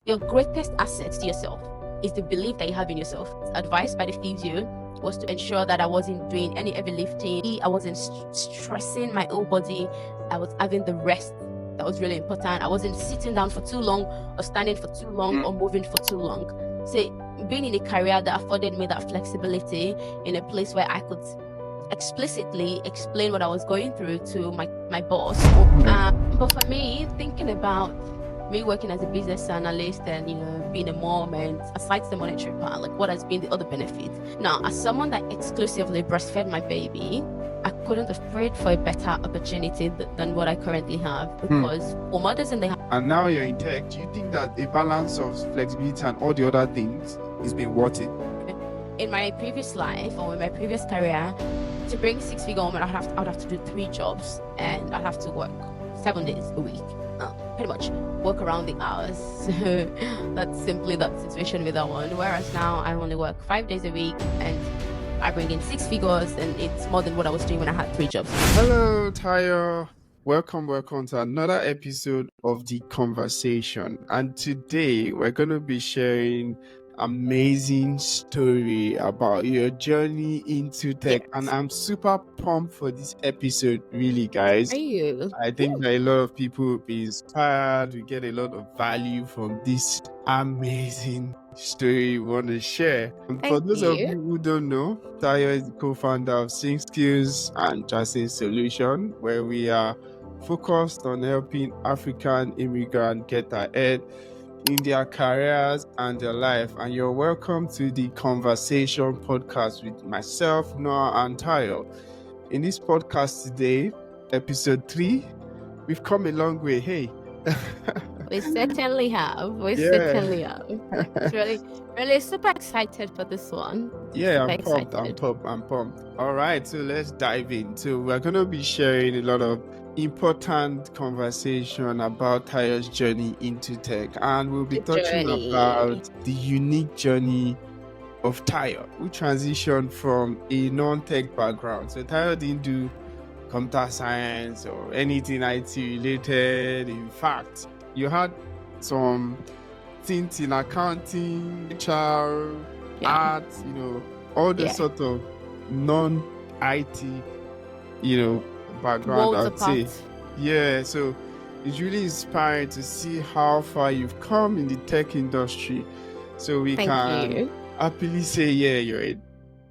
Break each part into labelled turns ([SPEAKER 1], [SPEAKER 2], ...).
[SPEAKER 1] Your greatest asset to yourself is the belief that you have in yourself. Advice by the physio was to ensure that I wasn't doing any heavy lifting. I wasn't stressing my whole body. I was having the rest that was really important. I wasn't sitting down for too long or standing for too long or moving for too long. So being in a career that afforded me that flexibility in a place where I could explicitly explain what I was going through to my boss. But for me, thinking about me working as a business analyst and being a mom, and aside the monetary part, like what has been the other benefit? Now, as someone that exclusively breastfed my baby, I couldn't have prayed for a better opportunity than what I currently have, because for mothers in the
[SPEAKER 2] And now you're in tech. Do you think that a balance of flexibility and all the other things is been worth it?
[SPEAKER 1] in my previous life or in my previous career, to bring 6-figure home, I'd have to do 3 jobs, and I'd have to work 7 days a week. Pretty much work around the hours. That's simply that situation with that one. Whereas now I only work 5 days a week, and I bring in 6 figures, and it's more than what I was doing when I had 3 jobs.
[SPEAKER 2] Hello, Tayo. Welcome to another episode of The Conversation. And today we're going to be sharing amazing story about your journey into tech.
[SPEAKER 1] Yes.
[SPEAKER 2] And I'm super pumped for this episode, really, guys.
[SPEAKER 1] Are you?
[SPEAKER 2] I think that a lot of people will be inspired. We get a lot of value from this amazing story we want to share. And for those of you who don't know, Tayo is the co-founder of Sync Skills and Jason Solution, where we are focused on helping African immigrants get ahead in their careers and their life. And you're welcome to the Conversation podcast with myself, Noah, and Tayo. In this podcast today, episode 3, we've come a long way. Hey.
[SPEAKER 1] We certainly have. Certainly have. It's really super excited for this one.
[SPEAKER 2] Yeah, I'm pumped. All right, so let's dive in. So we're going to be sharing a lot of important conversation about Tayo's journey into tech, and we'll be touching about the unique journey of Tayo, who transitioned from a non-tech background. So Tayo didn't do computer science or anything IT related. In fact, you had some things in accounting, HR, art, all the sort of non-IT, background, I'd say. Yeah, so it's really inspiring to see how far you've come in the tech industry. So we can happily say, you're a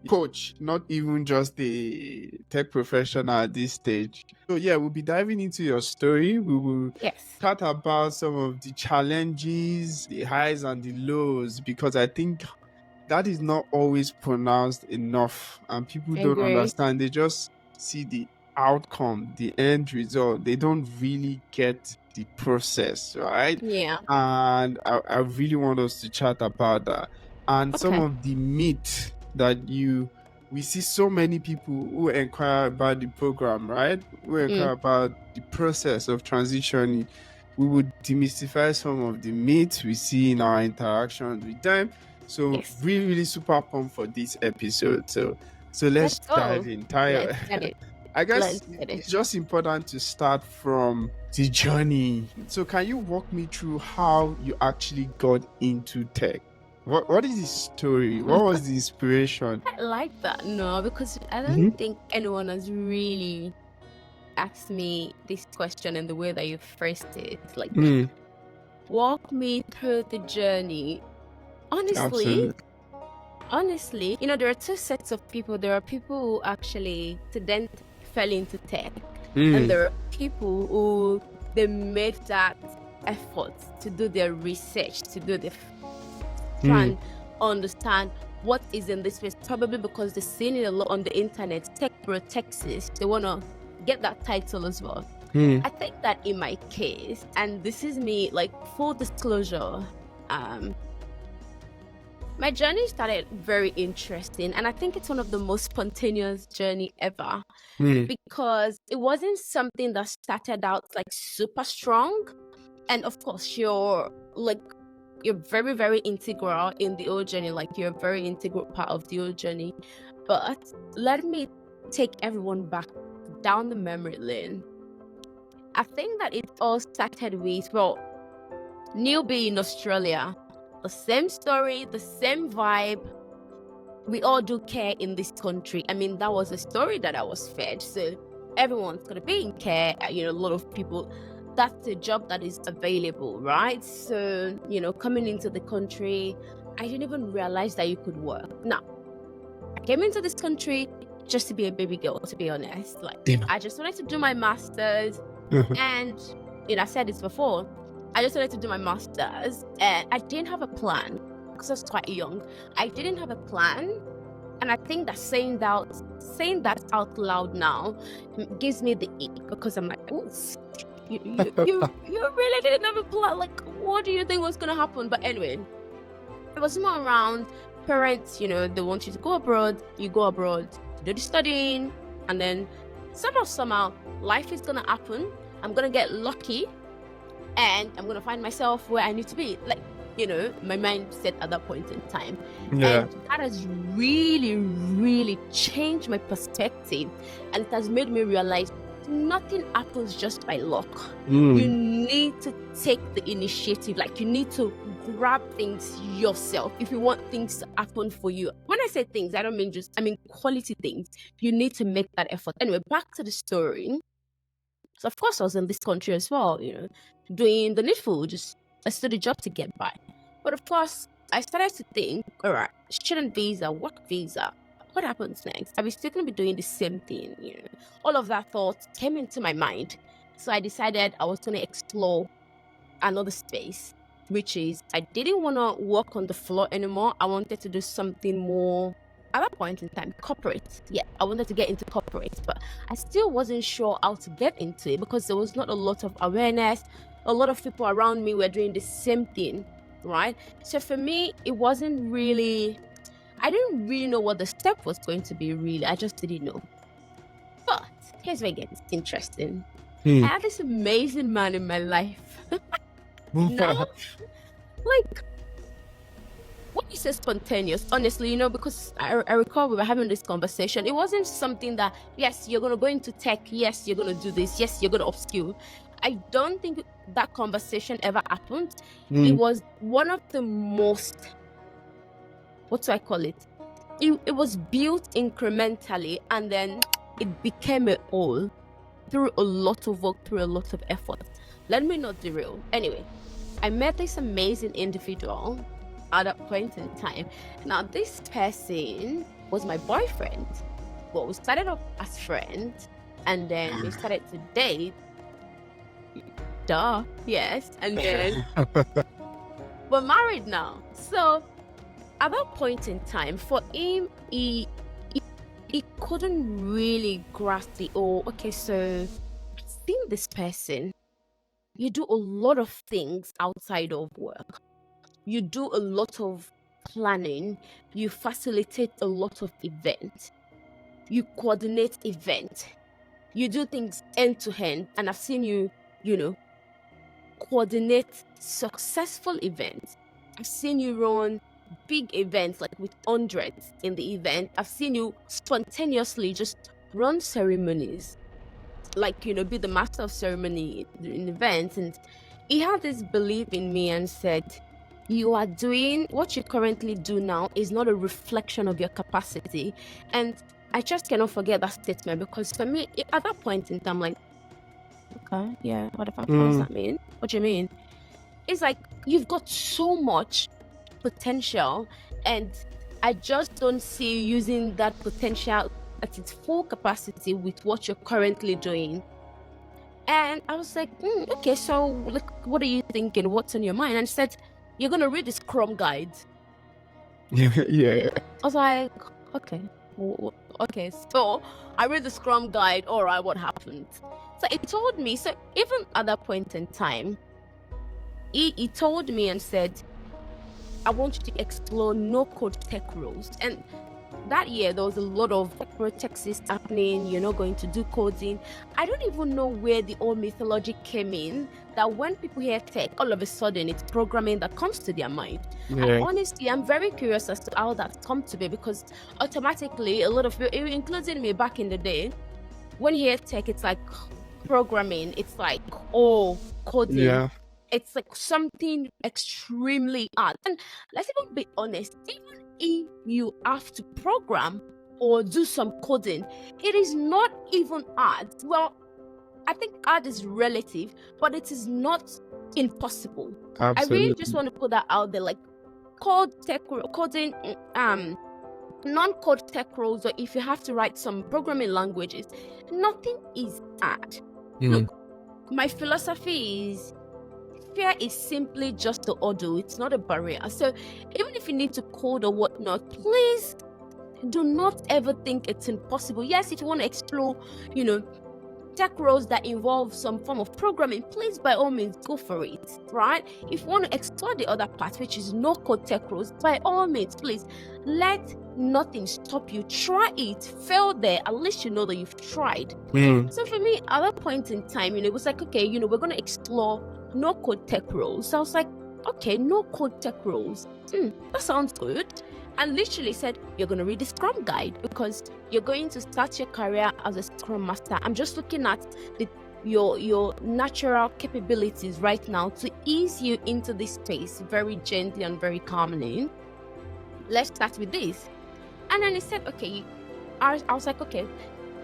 [SPEAKER 2] coach, not even just a tech professional at this stage. So we'll be diving into your story. We will chat about some of the challenges, the highs and the lows, because I think that is not always pronounced enough, and people don't understand. They just see the outcome, the end result. They don't really get the process, right?
[SPEAKER 1] Yeah.
[SPEAKER 2] And I really want us to chat about that. And some of the myths that we see so many people who inquire about the program, right? Who inquire about the process of transitioning. We would demystify some of the myths we see in our interactions with them. So really, really super pumped for this episode. So let's dive in. I guess it's just important to start from the journey. So can you walk me through how you actually got into tech? What is the story? What was the inspiration?
[SPEAKER 1] I like that. No, because I don't think anyone has really asked me this question in the way that you phrased it. Like, walk me through the journey. Honestly, there are 2 sets of people. There are people who actually fell into tech, and there are people who they made that effort to do their research, to do the try and understand what is in this space, probably because they've seen it a lot on the internet. Tech Bro, Texas, they want to get that title as well. I think that in my case, and this is me, like, full disclosure, my journey started very interesting, and I think it's one of the most spontaneous journey ever, because it wasn't something that started out like super strong. And of course, you're very, very integral in the whole journey. Like, you're a very integral part of the whole journey. But let me take everyone back down the memory lane. I think that it all started with, newbie in Australia. The same story, the same vibe. We all do care in this country. I mean, that was a story that I was fed. So everyone's going to be in care. A lot of people, that's a job that is available, right? So, coming into the country, I didn't even realize that you could work. Now, I came into this country just to be a baby girl, to be honest. I just wanted to do my master's. And, I said this before, I just wanted to do my master's, and I didn't have a plan because I was quite young. I didn't have a plan, and I think that saying that out loud now gives me the ick, because I'm like, oh, you really didn't have a plan. Like, what do you think was gonna happen? But anyway, it was more around parents. They want you to go abroad. You go abroad, do the studying, and then somehow life is gonna happen. I'm gonna get lucky, and I'm gonna find myself where I need to be. My mindset at that point in time.
[SPEAKER 2] Yeah.
[SPEAKER 1] And that has really, really changed my perspective. And it has made me realize nothing happens just by luck. You need to take the initiative. You need to grab things yourself if you want things to happen for you. When I say things, I mean quality things. You need to make that effort. Anyway, back to the story. So of course I was in this country as well, doing the needful, just a study job to get by. But of course, I started to think, all right, student visa, work visa, what happens next? Are we still going to be doing the same thing? All of that thought came into my mind. So I decided I was going to explore another space, which is I didn't want to work on the floor anymore. I wanted to do something more, at that point in time, corporate. Yeah, I wanted to get into corporate, but I still wasn't sure how to get into it because there was not a lot of awareness. A lot of people around me were doing the same thing, right? So for me, it wasn't really, I didn't really know what the step was going to be, really. I just didn't know. But here's where it gets interesting. I had this amazing man in my life. No, when you say spontaneous, honestly, because I recall we were having this conversation. It wasn't something that, yes, you're going to go into tech. Yes, you're going to do this. Yes, you're going to upskill. I don't think that conversation ever happened. It was one of the most, what do I call it? It was built incrementally, and then it became a whole through a lot of work, through a lot of effort. Let me not derail. Anyway, I met this amazing individual at that point in time. Now, this person was my boyfriend. Well, we started off as friends, and then we started to date. Duh, yes. And then we're married now. So at that point in time, for him, he couldn't really grasp the, okay, so I've seen this person. You do a lot of things outside of work. You do a lot of planning. You facilitate a lot of events. You coordinate events. You do things end to end. And I've seen you, coordinate successful events. I've seen you run big events, with hundreds in the event. I've seen you spontaneously just run ceremonies, be the master of ceremony in events. And he had this belief in me and said, you are doing what you currently do now is not a reflection of your capacity. And I just cannot forget that statement, because for me, at that point in time, okay, yeah, what does that mean? What do you mean? It's you've got so much potential, and I just don't see you using that potential at its full capacity with what you're currently doing. And I was like, okay, so what are you thinking? What's on your mind? And he said, you're going to read the Scrum guide.
[SPEAKER 2] Yeah.
[SPEAKER 1] I was like, okay. Okay, so I read the Scrum guide. All right, what happened? So it told me, so even at that point in time, he told me and said, I want you to explore no-code tech roles. And that year, there was a lot of corporate texts happening. You're not going to do coding. I don't even know where the old mythology came in, that when people hear tech, all of a sudden it's programming that comes to their mind. Yeah. And honestly, I'm very curious as to how that's come to be, because automatically a lot of people, including me back in the day, when you hear tech, it's like programming, it's like, coding. Yeah. it's like something extremely hard. And let's even be honest, even if you have to program or do some coding, it is not even hard. Well, I think hard is relative, but it is not impossible.
[SPEAKER 2] Absolutely.
[SPEAKER 1] I really just want to put that out there, like coding, non-code tech roles, or if you have to write some programming languages, nothing is hard. Look, my philosophy is fear is simply just the hurdle. It's not a barrier. So even if you need to code or whatnot, please do not ever think it's impossible. Yes, if you want to explore, tech roles that involve some form of programming, please by all means go for it, right? If you want to explore the other part, which is no code tech roles, by all means, please let nothing stop you. Try it, fail there, at least you know that you've tried. So for me, at that point in time, it was like, okay, we're going to explore no code tech roles. So I was like, okay, no code tech roles. That sounds good. And literally said, you're going to read the Scrum Guide because you're going to start your career as a Scrum Master. I'm just looking at your natural capabilities right now to ease you into this space very gently and very calmly. Let's start with this. And then he said, okay, I was like, okay,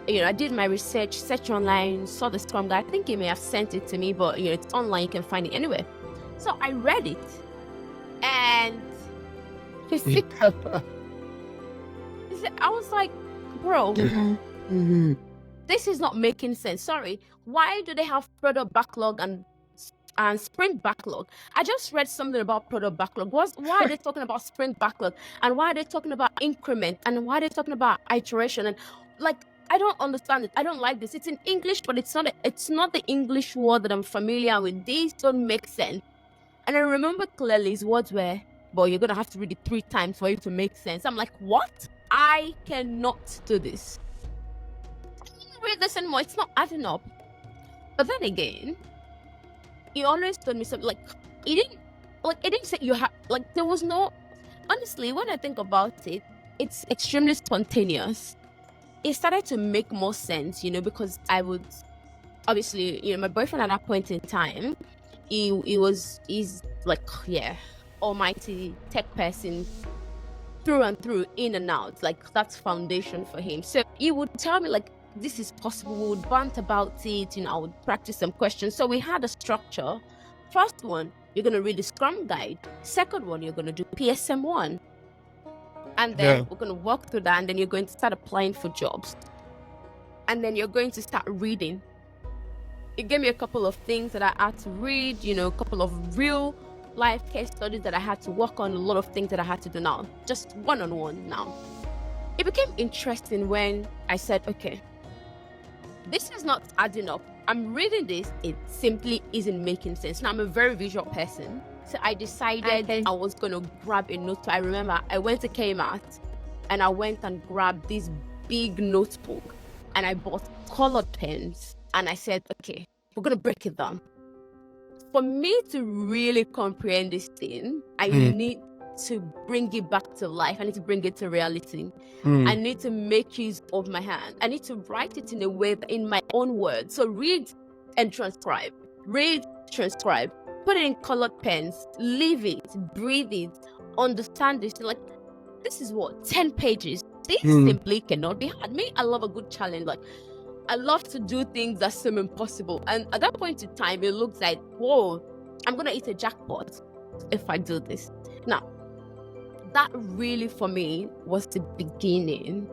[SPEAKER 1] I did my research, search online, saw the Scrum Guide. I think he may have sent it to me, but it's online, you can find it anywhere. So I read it, and I was like, bro, this is not making sense. Sorry, why do they have product backlog and sprint backlog? I just read something about product backlog. Why are they talking about sprint backlog? And why are they talking about increment? And why are they talking about iteration? And I don't understand it. I don't like this. It's in English, but it's not the English word that I'm familiar with. These don't make sense. And I remember clearly his words were, but you're going to have to read it 3 times for it to make sense. I'm like, what? I cannot do this. I can't read this anymore. It's not adding up. But then again, he always told me something it didn't say you have, there was no, honestly, when I think about it, it's extremely spontaneous. It started to make more sense, because I would, obviously, my boyfriend at that point in time, he's like, almighty tech person through and through, in and out, that's foundation for him. So he would tell me this is possible. We would bant about it, I would practice some questions. So we had a structure. First one, you're going to read the Scrum Guide. Second one, you're going to do PSM1. And then we're going to walk through that, and then you're going to start applying for jobs. And then you're going to start reading. It gave me a couple of things that I had to read, a couple of real life case studies that I had to work on, a lot of things that I had to do now, just one-on-one now. It became interesting when I said, okay, this is not adding up. I'm reading this, it simply isn't making sense. Now, I'm a very visual person, so I decided I was going to grab a notebook. I remember I went to Kmart and I went and grabbed this big notebook and I bought colored pens, and I said, okay, we're going to break it down. For me to really comprehend this thing, I need to bring it back to life. I need to bring it to reality. I need to make use of my hand. I need to write it in a way that in my own words. So read and transcribe. Read, transcribe. Put it in colored pens. Live it. Breathe it. Understand this. This is what? 10 pages. This simply cannot be hard. Me, I love a good challenge. I love to do things that seem impossible. And at that point in time, it looks like, whoa, I'm going to hit a jackpot if I do this. Now, that really for me was the beginning.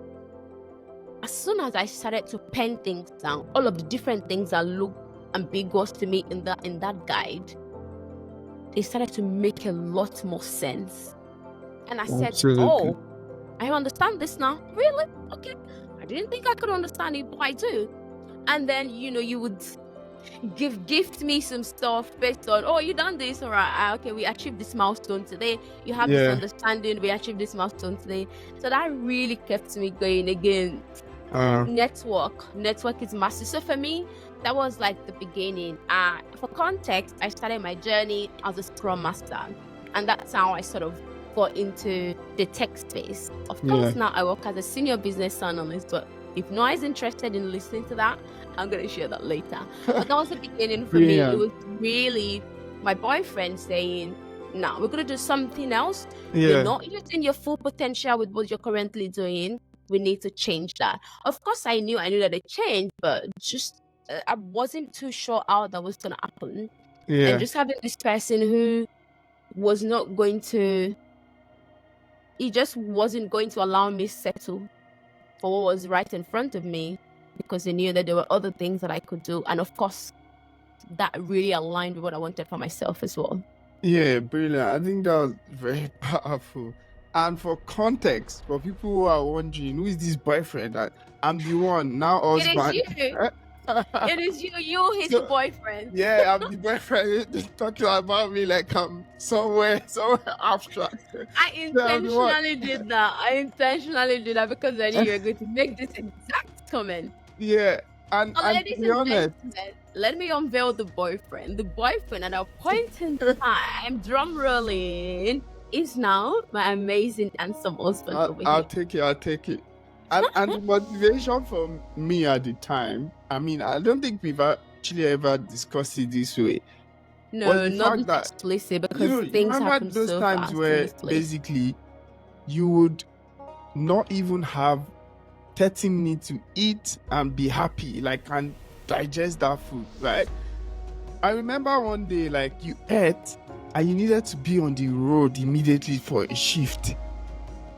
[SPEAKER 1] As soon as I started to pen things down, all of the different things that looked ambiguous to me in that guide, they started to make a lot more sense. And I said, oh, I understand this now. Really? Okay. I didn't think I could understand it, but I do. And then, you would gift me some stuff based on, oh, you done this, all right, okay, we achieved this milestone today, you have this understanding, we achieved this milestone today. So that really kept me going. Again, network is massive. So for me, that was the beginning. For context, I started my journey as a Scrum Master, and that's how I sort of got into the tech space. Of course, now I work as a senior business analyst, but if no one is interested in listening to that, I'm going to share that later. But that was the beginning for me. It was really my boyfriend saying, "Nah, we're gonna do something else.
[SPEAKER 2] Yeah.
[SPEAKER 1] You're not using your full potential with what you're currently doing. We need to change that." Of course, I knew that it changed, but just I wasn't too sure how that was gonna happen.
[SPEAKER 2] Yeah.
[SPEAKER 1] And just having this person who was not going to, he just wasn't going to allow me settle for what was right in front of me, because he knew that there were other things that I could do. And of course, that really aligned with what I wanted for myself as well.
[SPEAKER 2] Yeah, brilliant. I think that was very powerful. And for context, for people who are wondering, who is this boyfriend? I'm the one, now husband.
[SPEAKER 1] It is you. It is you. You, his boyfriend.
[SPEAKER 2] Yeah, I'm the boyfriend. You're talking about me like I'm somewhere abstract.
[SPEAKER 1] I intentionally did that. Because I knew you were going to make this exact comment.
[SPEAKER 2] Yeah. And to be honest,
[SPEAKER 1] let me unveil the boyfriend. The boyfriend at a point in time, drum rolling, is now my amazing handsome husband.
[SPEAKER 2] I'll take it. And the motivation for me at the time, I mean, I don't think we've actually ever discussed it this way.
[SPEAKER 1] No, not explicit, because things happen
[SPEAKER 2] those
[SPEAKER 1] so
[SPEAKER 2] times
[SPEAKER 1] fast
[SPEAKER 2] where basically you would not even have 30 minutes to eat and be happy, like, and digest that food, right? I remember one day, like, you ate and you needed to be on the road immediately for a shift.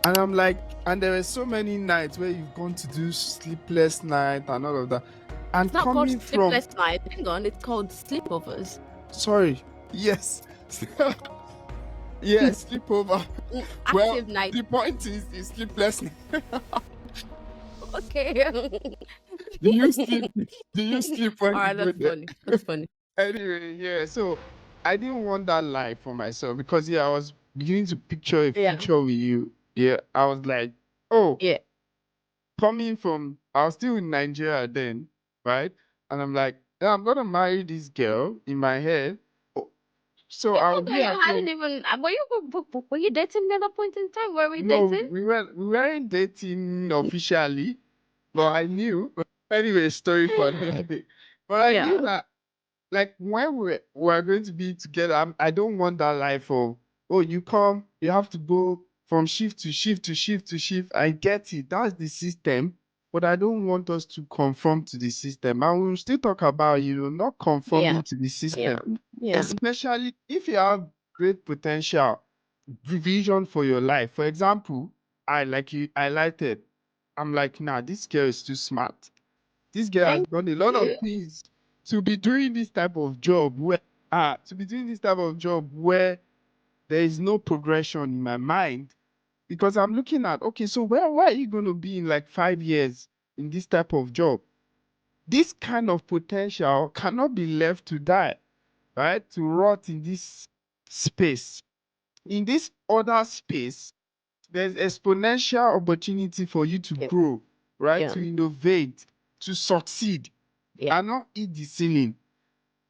[SPEAKER 2] And I'm like, and there were so many nights where you've gone to do sleepless night and all of that. And
[SPEAKER 1] it's not called sleepless night. Hang on, it's called sleepovers.
[SPEAKER 2] Sorry. Yes. Yeah, sleepover.
[SPEAKER 1] Active night.
[SPEAKER 2] The point is sleepless night.
[SPEAKER 1] Okay.
[SPEAKER 2] Do you sleep when
[SPEAKER 1] all right, that's funny.
[SPEAKER 2] Anyway, yeah, so I didn't want that life for myself, because I was beginning to picture a future with you. Yeah, I was like, oh, yeah. Coming from, I was still in Nigeria then, right? And I'm like, yeah, I'm gonna marry this girl in my head. So I'll be
[SPEAKER 1] were you dating at that point in time? Were we dating?
[SPEAKER 2] We weren't dating officially, but I knew. Anyway, story for another day. But I knew that, like, when we're going to be together, I don't want that life of, oh, you come, you have to go from shift to shift to shift to shift. I get it. That's the system. But I don't want us to conform to the system. And we'll still talk about, not conforming to the system. Yeah. Especially if you have great potential, vision for your life. For example, I highlighted, I'm like, nah, this girl is too smart. This girl has done a lot of things to be doing this type of job where there is no progression in my mind, because I'm looking at, okay, so where are you going to be in like 5 years in this type of job? This kind of potential cannot be left to die, right? To rot in this space. In this other space, there's exponential opportunity for you to grow, right? To innovate, to succeed, and not hit the ceiling.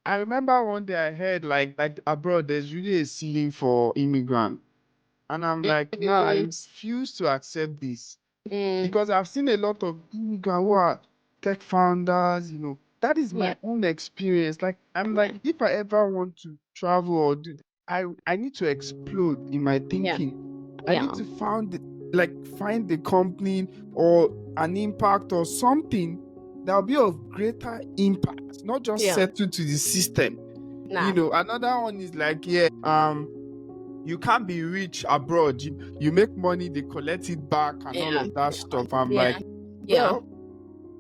[SPEAKER 2] I remember one day I heard like abroad there's really a ceiling for immigrants. And I'm like, nah, I refuse to accept this. Because I've seen a lot of immigrants who are tech founders, That is my own experience. Like, I'm like, if I ever want to travel or I need to explode in my thinking. I need to find the company or an impact or something that'll be of greater impact, not just settle to the system. Another one is like, you can't be rich abroad. You make money, they collect it back and all of that stuff. I'm like, well,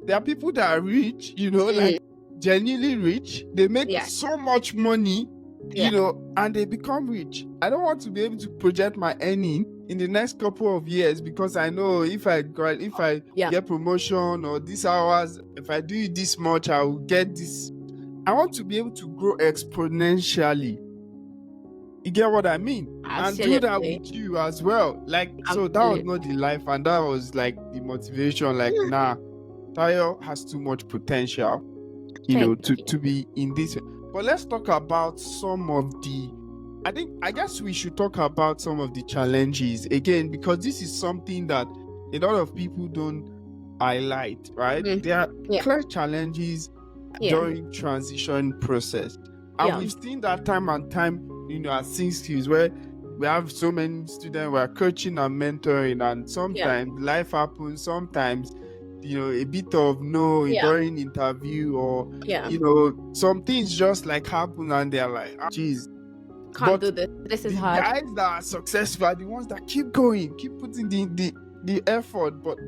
[SPEAKER 2] there are people that are rich, like genuinely rich. They make so much money, and they become rich. I don't want to be able to project my earning in the next couple of years, because I know if I get promotion or these hours, if I do it this much, I will get this. I want to be able to grow exponentially. You get what I mean? Absolutely. And do that with you as well. Like, so that was not the life, and that was like the motivation. Like, nah, Tayo has too much potential, to be in this. But let's talk about some of the. I guess we should talk about some of the challenges again, because this is something that a lot of people don't highlight, right? There are clear challenges during transition process. And we've seen that time and time, at Sync Skills, where we have so many students we are coaching and mentoring, and sometimes life happens, sometimes, a bit of no during interview, or, some things just like happen and they're like, geez.
[SPEAKER 1] Can't do this. This is hard.
[SPEAKER 2] The guys that are successful are the ones that keep going, keep putting the effort. But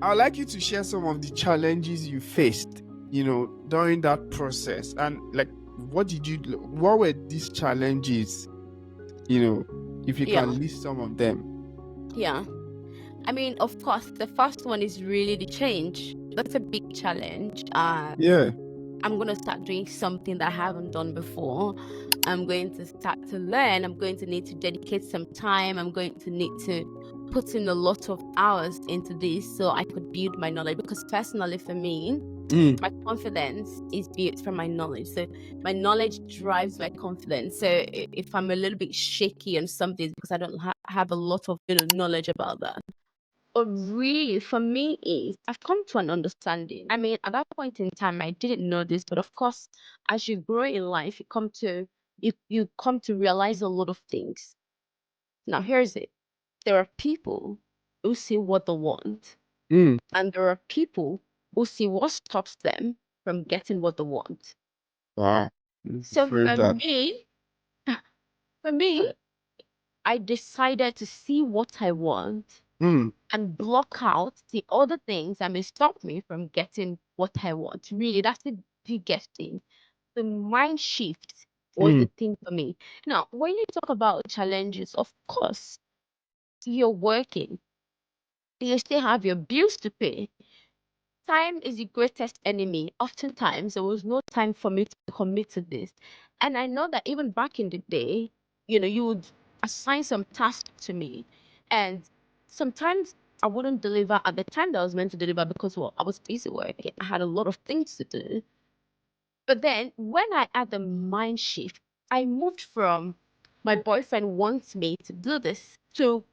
[SPEAKER 2] I'd like you to share some of the challenges you faced, during that process. And like, what were these challenges, if you can list some of them?
[SPEAKER 1] Yeah. I mean, of course, the first one is really the change. That's a big challenge. I'm going to start doing something that I haven't done before. I'm going to start to learn. I'm going to need to dedicate some time. I'm going to need to put in a lot of hours into this so I could build my knowledge. Because personally, for me, my confidence is built from my knowledge. So my knowledge drives my confidence. So if I'm a little bit shaky on something, because I don't have a lot of knowledge about that. But really, for me, is I've come to an understanding. I mean, at that point in time, I didn't know this, but of course, as you grow in life, you come to realize a lot of things. Now, here's it: there are people who see what they want, and there are people who see what stops them from getting what they want.
[SPEAKER 2] Wow.
[SPEAKER 1] So for me, I decided to see what I want and block out the other things that may stop me from getting what I want. Really, that's the biggest thing. The mind shift was the thing for me. Now, when you talk about challenges, of course, you're working. You still have your bills to pay. Time is the greatest enemy. Oftentimes, there was no time for me to commit to this. And I know that even back in the day, you would assign some tasks to me. And sometimes I wouldn't deliver at the time that I was meant to deliver because, well, I was busy working. I had a lot of things to do. But then when I had the mind shift, I moved from my boyfriend wants me to do this to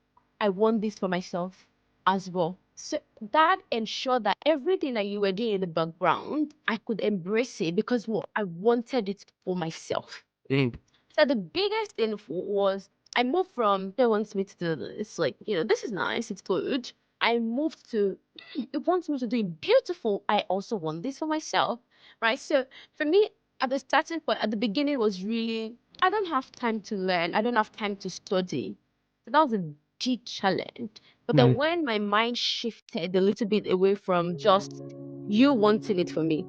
[SPEAKER 1] I want this for myself as well. So that ensured that everything that you were doing in the background, I could embrace it because I wanted it for myself. So the biggest thing was I moved from they wants me to do this, like, this is nice, it's good. I moved to it wants me to do it beautiful. I also want this for myself, right? So for me, at the starting point, at the beginning, was really I don't have time to learn. I don't have time to study. So that was a big challenge. But then when my mind shifted a little bit away from just you wanting it for me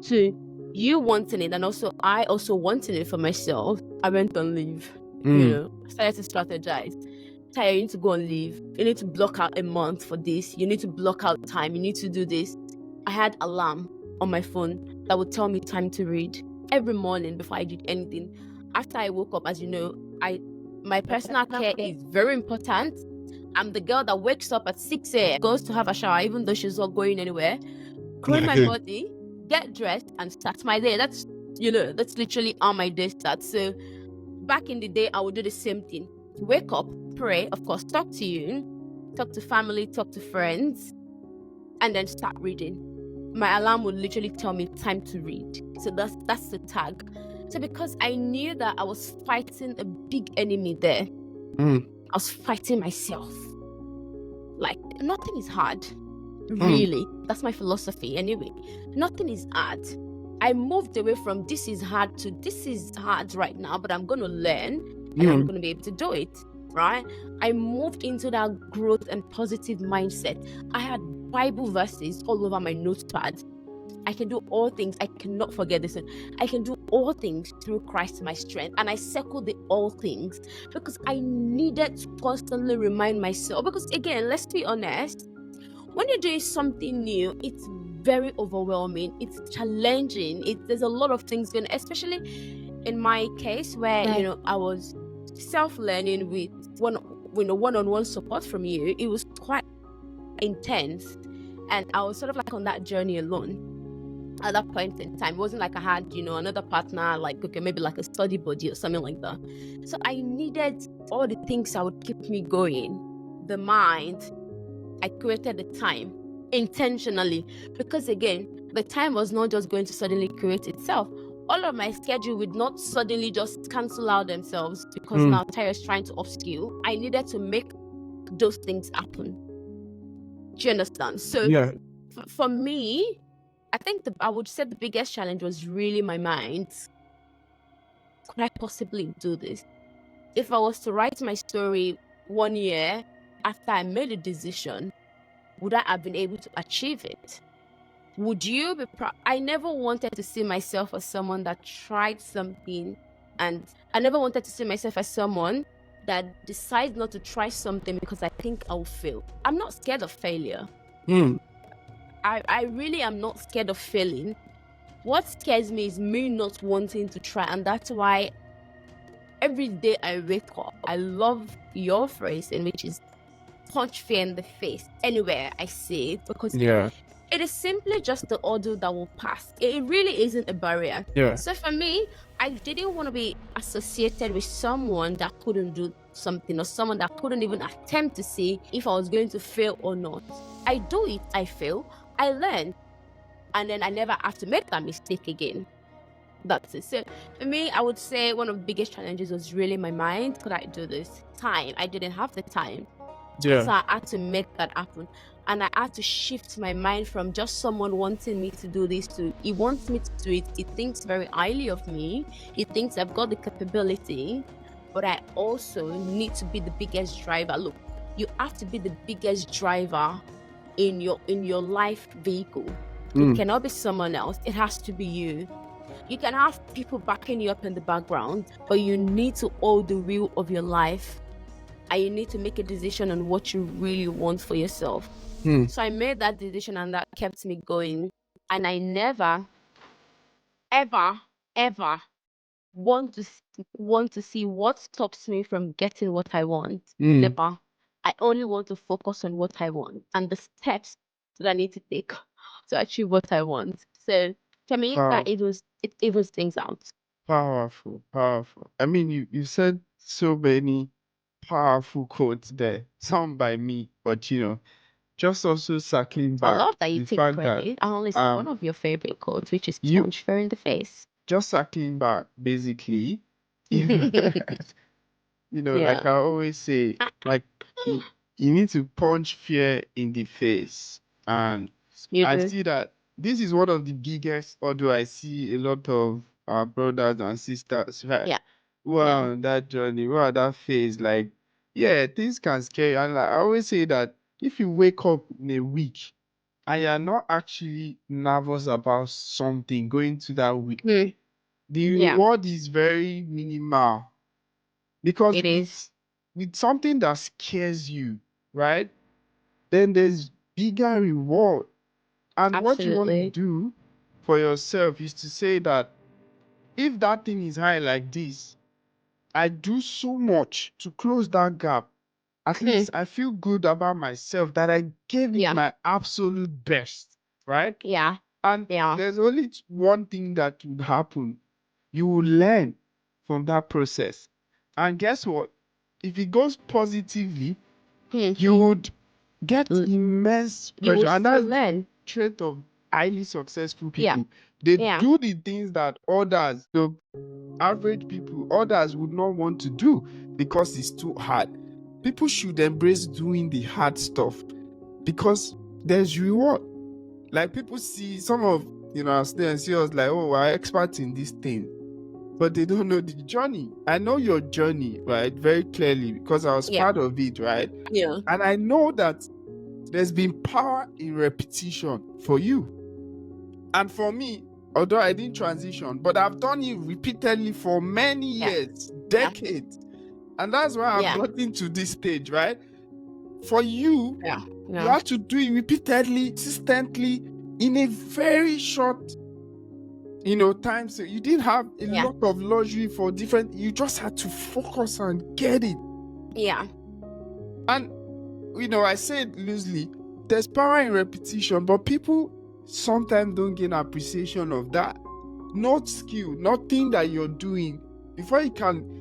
[SPEAKER 1] to you wanting it, and also I also wanting it for myself, I went on leave. I started to strategize. Taya, you need to go on leave. You need to block out a month for this. You need to block out time. You need to do this. I had alarm on my phone that would tell me time to read every morning before I did anything. After I woke up, as you know, my personal care is very important. I'm the girl that wakes up at 6 a.m., goes to have a shower, even though she's not going anywhere, clean my body, get dressed, and start my day. That's literally how my day starts. So back in the day, I would do the same thing. Wake up, pray, of course, talk to you, talk to family, talk to friends, and then start reading. My alarm would literally tell me time to read. So that's the tag. So because I knew that I was fighting a big enemy there, I was fighting myself. Like, nothing is hard. Really. That's my philosophy anyway. Nothing is hard. I moved away from this is hard to this is hard right now, but I'm going to learn and I'm going to be able to do it, right? I moved into that growth and positive mindset. I had Bible verses all over my notepad. I can do all things. I cannot forget this one. I can do all things through Christ my strength. And I circled the all things because I needed to constantly remind myself. Because again, let's be honest, when you're doing something new, it's very overwhelming. It's challenging. There's a lot of things going, especially in my case where I was self-learning with one-on-one support from you. It was quite intense, and I was sort of like on that journey alone at that point in time. It wasn't like I had another partner, like, okay, maybe like a study buddy or something like that. So I needed all the things that would keep me going. The mind, I created the time intentionally, because again, the time was not just going to suddenly create itself. all of my schedule would not suddenly just cancel out themselves because now Tyra is trying to upskill. I needed to make those things happen. Do you understand? So for me, I think I would say the biggest challenge was really my mind. Could I possibly do this? If I was to write my story 1 year after I made a decision, would I have been able to achieve it? Would you be proud? I never wanted to see myself as someone that tried something, and I never wanted to see myself as someone that decides not to try something because I think I'll fail. I'm not scared of failure. I really am not scared of failing. What scares me is me not wanting to try, and that's why every day I wake up, I love your phrase, in which is punch fear in the face anywhere I see it, because it is simply just the ordeal that will pass. It really isn't a barrier. So for me, I didn't want to be associated with someone that couldn't do something, or someone that couldn't even attempt to see if I was going to fail or not. I do it, I fail, I learn, and then I never have to make that mistake again. That's it. So for me, I would say one of the biggest challenges was really my mind. Could I do this? Time. I didn't have the time. So I had to make that happen. And I had to shift my mind from just someone wanting me to do this to, he wants me to do it. He thinks very highly of me. He thinks I've got the capability, but I also need to be the biggest driver. Look, you have to be the biggest driver in your life vehicle. It cannot be someone else. It has to be you. You can have people backing you up in the background, but you need to hold the wheel of your life. And you need to make a decision on what you really want for yourself. So I made that decision, and that kept me going. And I never, ever, ever want to see what stops me from getting what I want. Never. I only want to focus on what I want and the steps that I need to take to achieve what I want. So for me, it evens things out.
[SPEAKER 2] Powerful. I mean, you said so many powerful quotes there, some by me, but just also circling
[SPEAKER 1] I
[SPEAKER 2] back
[SPEAKER 1] love that you
[SPEAKER 2] the
[SPEAKER 1] take
[SPEAKER 2] fact
[SPEAKER 1] credit. Analyst, one of your favorite quotes, which is
[SPEAKER 2] you
[SPEAKER 1] punch fear in the face.
[SPEAKER 2] just circling back, basically, like I always say, like you need to punch fear in the face, and I see that this is one of the biggest, although I see a lot of our brothers and sisters, right? Who are on that journey, who are that phase, like, things can scare you. And like, I always say that if you wake up in a week and you're not actually nervous about something going to that week, the reward is very minimal. Because
[SPEAKER 1] It is.
[SPEAKER 2] with something that scares you, right? Then there's bigger reward. And what you want to do for yourself is to say that if that thing is high like this, I do so much to close that gap. At least I feel good about myself that I gave it my absolute best, right? And there's only one thing that would happen. You will learn from that process. And guess what? If it goes positively, you would get immense pressure. And that's the trait of highly successful people. They do the things that others, the average people, others would not want to do because it's too hard. People should embrace doing the hard stuff because there's reward. Like people see some of our students see us like, oh, we're experts in this thing, but they don't know the journey. I know your journey, right, very clearly because I was part of it, right? And I know that there's been power in repetition for you. And for me, although I didn't transition, but I've done it repeatedly for many years, decades. And that's why I've gotten to this stage, right? For you, you have to do it repeatedly, consistently, in a very short time. So you didn't have a lot of luxury for different, you just had to focus and get it. And I said loosely, there's power in repetition, but people sometimes don't gain appreciation of that. Not skill, nothing that you're doing. Before you can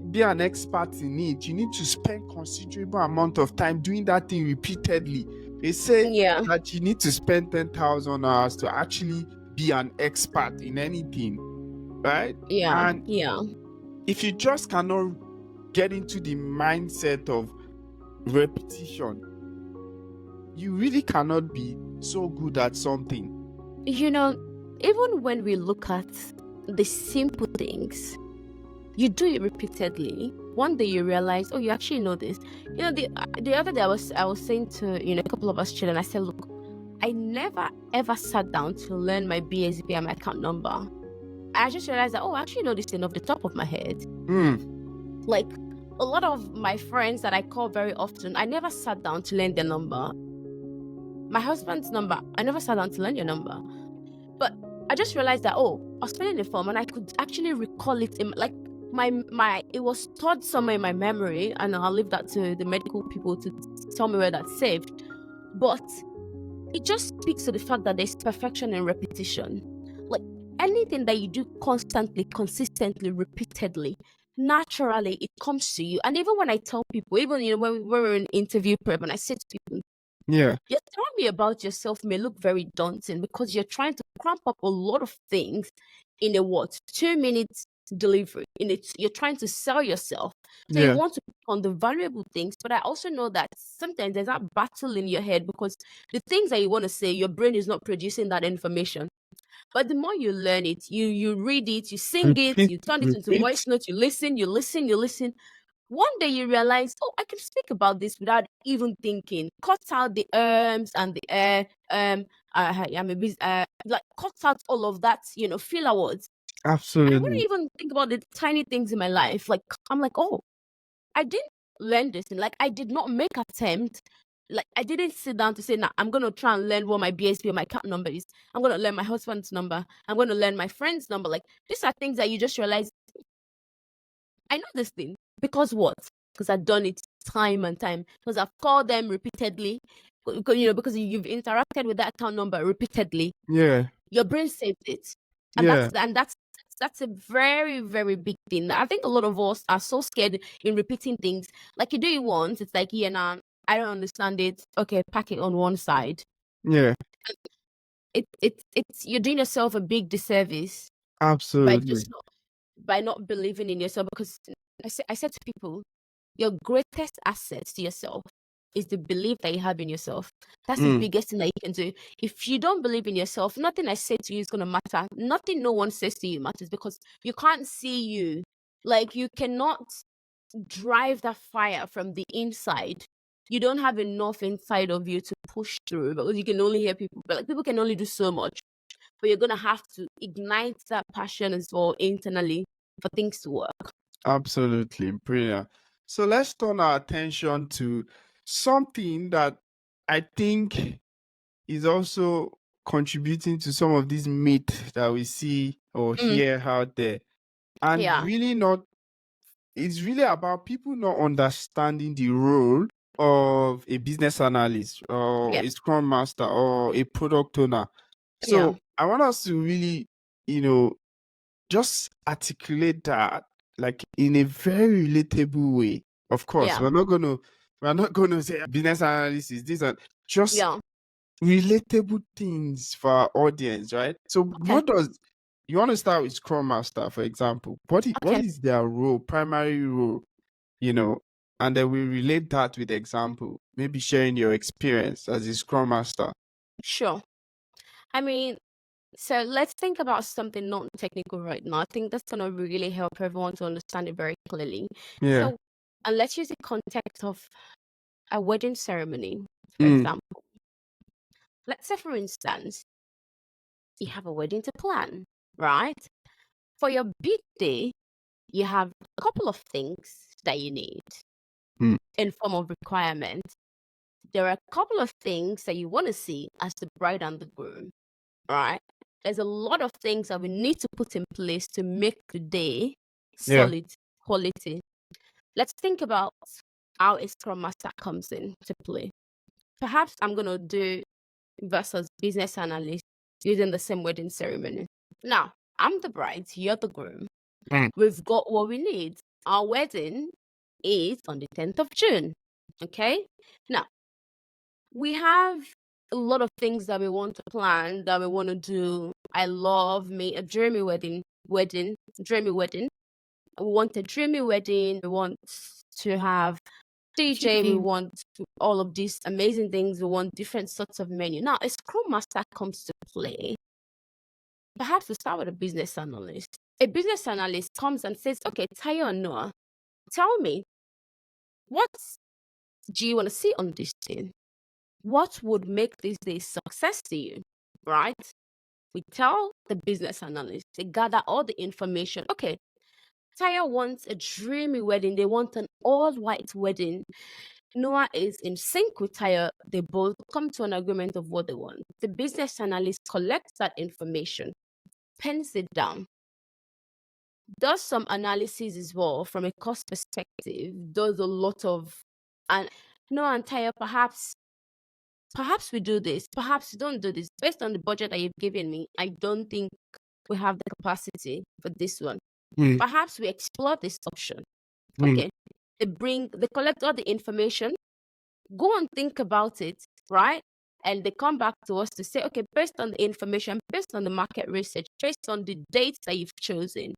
[SPEAKER 2] be an expert in it, you need to spend considerable amount of time doing that thing repeatedly. They say that you need to spend 10,000 hours to actually be an expert in anything. right?
[SPEAKER 1] Yeah.
[SPEAKER 2] And
[SPEAKER 1] Yeah.
[SPEAKER 2] if you just cannot get into the mindset of repetition, you really cannot be so good at something.
[SPEAKER 1] Even when we look at the simple things, you do it repeatedly. One day you realize, oh, you actually know this. The other day I was saying to a couple of us children, I said, look, I never ever sat down to learn my BSB and my account number. I just realized that, oh, I actually know this thing off the top of my head. Like a lot of my friends that I call very often, I never sat down to learn their number. My husband's number, I never sat down to learn your number. But I just realized that, oh, I was filling the form and I could actually recall it in like it was stored somewhere in my memory, and I'll leave that to the medical people to tell me where that's saved. But it just speaks to the fact that there's perfection in repetition. Like anything that you do constantly, consistently, repeatedly, naturally it comes to you. And even when I tell people, even when we're in interview prep, and I say to people,
[SPEAKER 2] Yeah.
[SPEAKER 1] you're telling me about yourself may look very daunting because you're trying to cramp up a lot of things in a 2 minute delivery. You're trying to sell yourself. So you
[SPEAKER 2] Yeah.
[SPEAKER 1] want to pick on the valuable things, but I also know that sometimes there's that battle in your head because the things that you want to say, your brain is not producing that information. But the more you learn it, you read it, you sing it, you turn it into voice
[SPEAKER 2] Repeat.
[SPEAKER 1] notes, you listen. One day you realize, oh, I can speak about this without even thinking. Cut out the and the I'm a busy, like cut out all of that, filler words. And when I
[SPEAKER 2] Absolutely.
[SPEAKER 1] even think about the tiny things in my life, like I'm like, oh, I didn't learn this, and like I did not make attempt. Like I didn't sit down to say, nah, I'm gonna try and learn what my BSP or my account number is. I'm gonna learn my husband's number. I'm gonna learn my friend's number. Like these are things that you just realize I know this thing because what? Because I've done it time and time. Because I've called them repeatedly. Because you've interacted with that account number repeatedly.
[SPEAKER 2] Yeah.
[SPEAKER 1] Your brain saves it, and
[SPEAKER 2] Yeah.
[SPEAKER 1] that's a very very big thing. I think a lot of us are so scared in repeating things. Like you do it once, it's like yeah, nah, I don't understand it. Okay, pack it on one side.
[SPEAKER 2] Yeah.
[SPEAKER 1] It's you're doing yourself a big disservice by
[SPEAKER 2] Absolutely.
[SPEAKER 1] just not believing in yourself because I said to people, your greatest asset to yourself is the belief that you have in yourself. That's the biggest thing that you can do. If you don't believe in yourself, nothing I say to you is going to matter. Nothing no one says to you matters because you can't see you. Like you cannot drive that fire from the inside. You don't have enough inside of you to push through because you can only hear people. But like people can only do so much. But you're gonna have to ignite that passion as well internally for things to work.
[SPEAKER 2] Absolutely. Brilliant. So let's turn our attention to something that I think is also contributing to some of these myths that we see or hear out there. And
[SPEAKER 1] Yeah.
[SPEAKER 2] it's really about people not understanding the role of a business analyst or
[SPEAKER 1] Yeah.
[SPEAKER 2] a scrum master or a product owner.
[SPEAKER 1] Yeah.
[SPEAKER 2] So I want us to really, just articulate that like in a very relatable way. Of course,
[SPEAKER 1] Yeah.
[SPEAKER 2] we're not gonna say business analyst is this and just
[SPEAKER 1] Yeah.
[SPEAKER 2] relatable things for our audience, right? So
[SPEAKER 1] Okay.
[SPEAKER 2] what does you want to start with Scrum Master, for example? What
[SPEAKER 1] Okay.
[SPEAKER 2] is their role, primary role, and then we relate that with example, maybe sharing your experience as a Scrum Master.
[SPEAKER 1] Sure. I mean, so let's think about something non-technical right now. I think that's gonna really help everyone to understand it very clearly.
[SPEAKER 2] Yeah.
[SPEAKER 1] So, and let's use the context of a wedding ceremony, for
[SPEAKER 2] Mm.
[SPEAKER 1] example. Let's say, for instance, you have a wedding to plan, right? For your big day, you have a couple of things that you need
[SPEAKER 2] Mm.
[SPEAKER 1] in form of requirement. There are a couple of things that you want to see as the bride and the groom, right? There's a lot of things that we need to put in place to make the day
[SPEAKER 2] Yeah.
[SPEAKER 1] solid quality. Let's think about how a scrum master comes in to play. Perhaps I'm going to do versus business analyst using the same wedding ceremony. Now, I'm the bride, you're the groom.
[SPEAKER 2] Mm.
[SPEAKER 1] We've got what we need. Our wedding is on the 10th of June. Okay? Now, we have a lot of things that we want to plan, that we want to do. I love me a dreamy wedding. wedding, dreamy wedding. We want a dreamy wedding. We want to have DJ. We want all of these amazing things. We want different sorts of menu. Now, a Scrum Master comes to play. Perhaps we start with a business analyst. A business analyst comes and says, okay, Tayo and Noah, tell me, what do you want to see on this thing? What would make this day success to you, right? We tell the business analyst, they gather all the information. Okay, Taya wants a dreamy wedding. They want an all-white wedding. Noah is in sync with Taya. They both come to an agreement of what they want. The business analyst collects that information, pens it down, does some analysis as well from a cost perspective, does a lot of, and Noah and Taya, perhaps we do this, perhaps we don't do this. Based on the budget that you've given me, I don't think we have the capacity for this one. Perhaps we explore this option. Okay. They collect all the information, go and think about it, right? And they come back to us to say, okay, based on the information, based on the market research, based on the dates that you've chosen,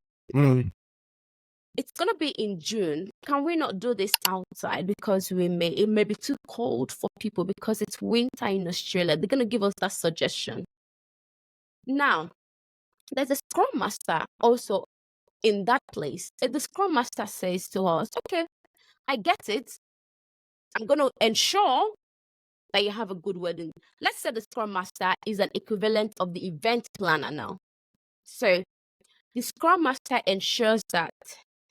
[SPEAKER 1] it's going to be in June. Can we not do this outside because it may be too cold for people because it's winter in Australia? They're going to give us that suggestion. Now, there's a Scrum Master also in that place. And the Scrum Master says to us, okay, I get it. I'm going to ensure that you have a good wedding. Let's say the Scrum Master is an equivalent of the event planner now. So the Scrum Master ensures that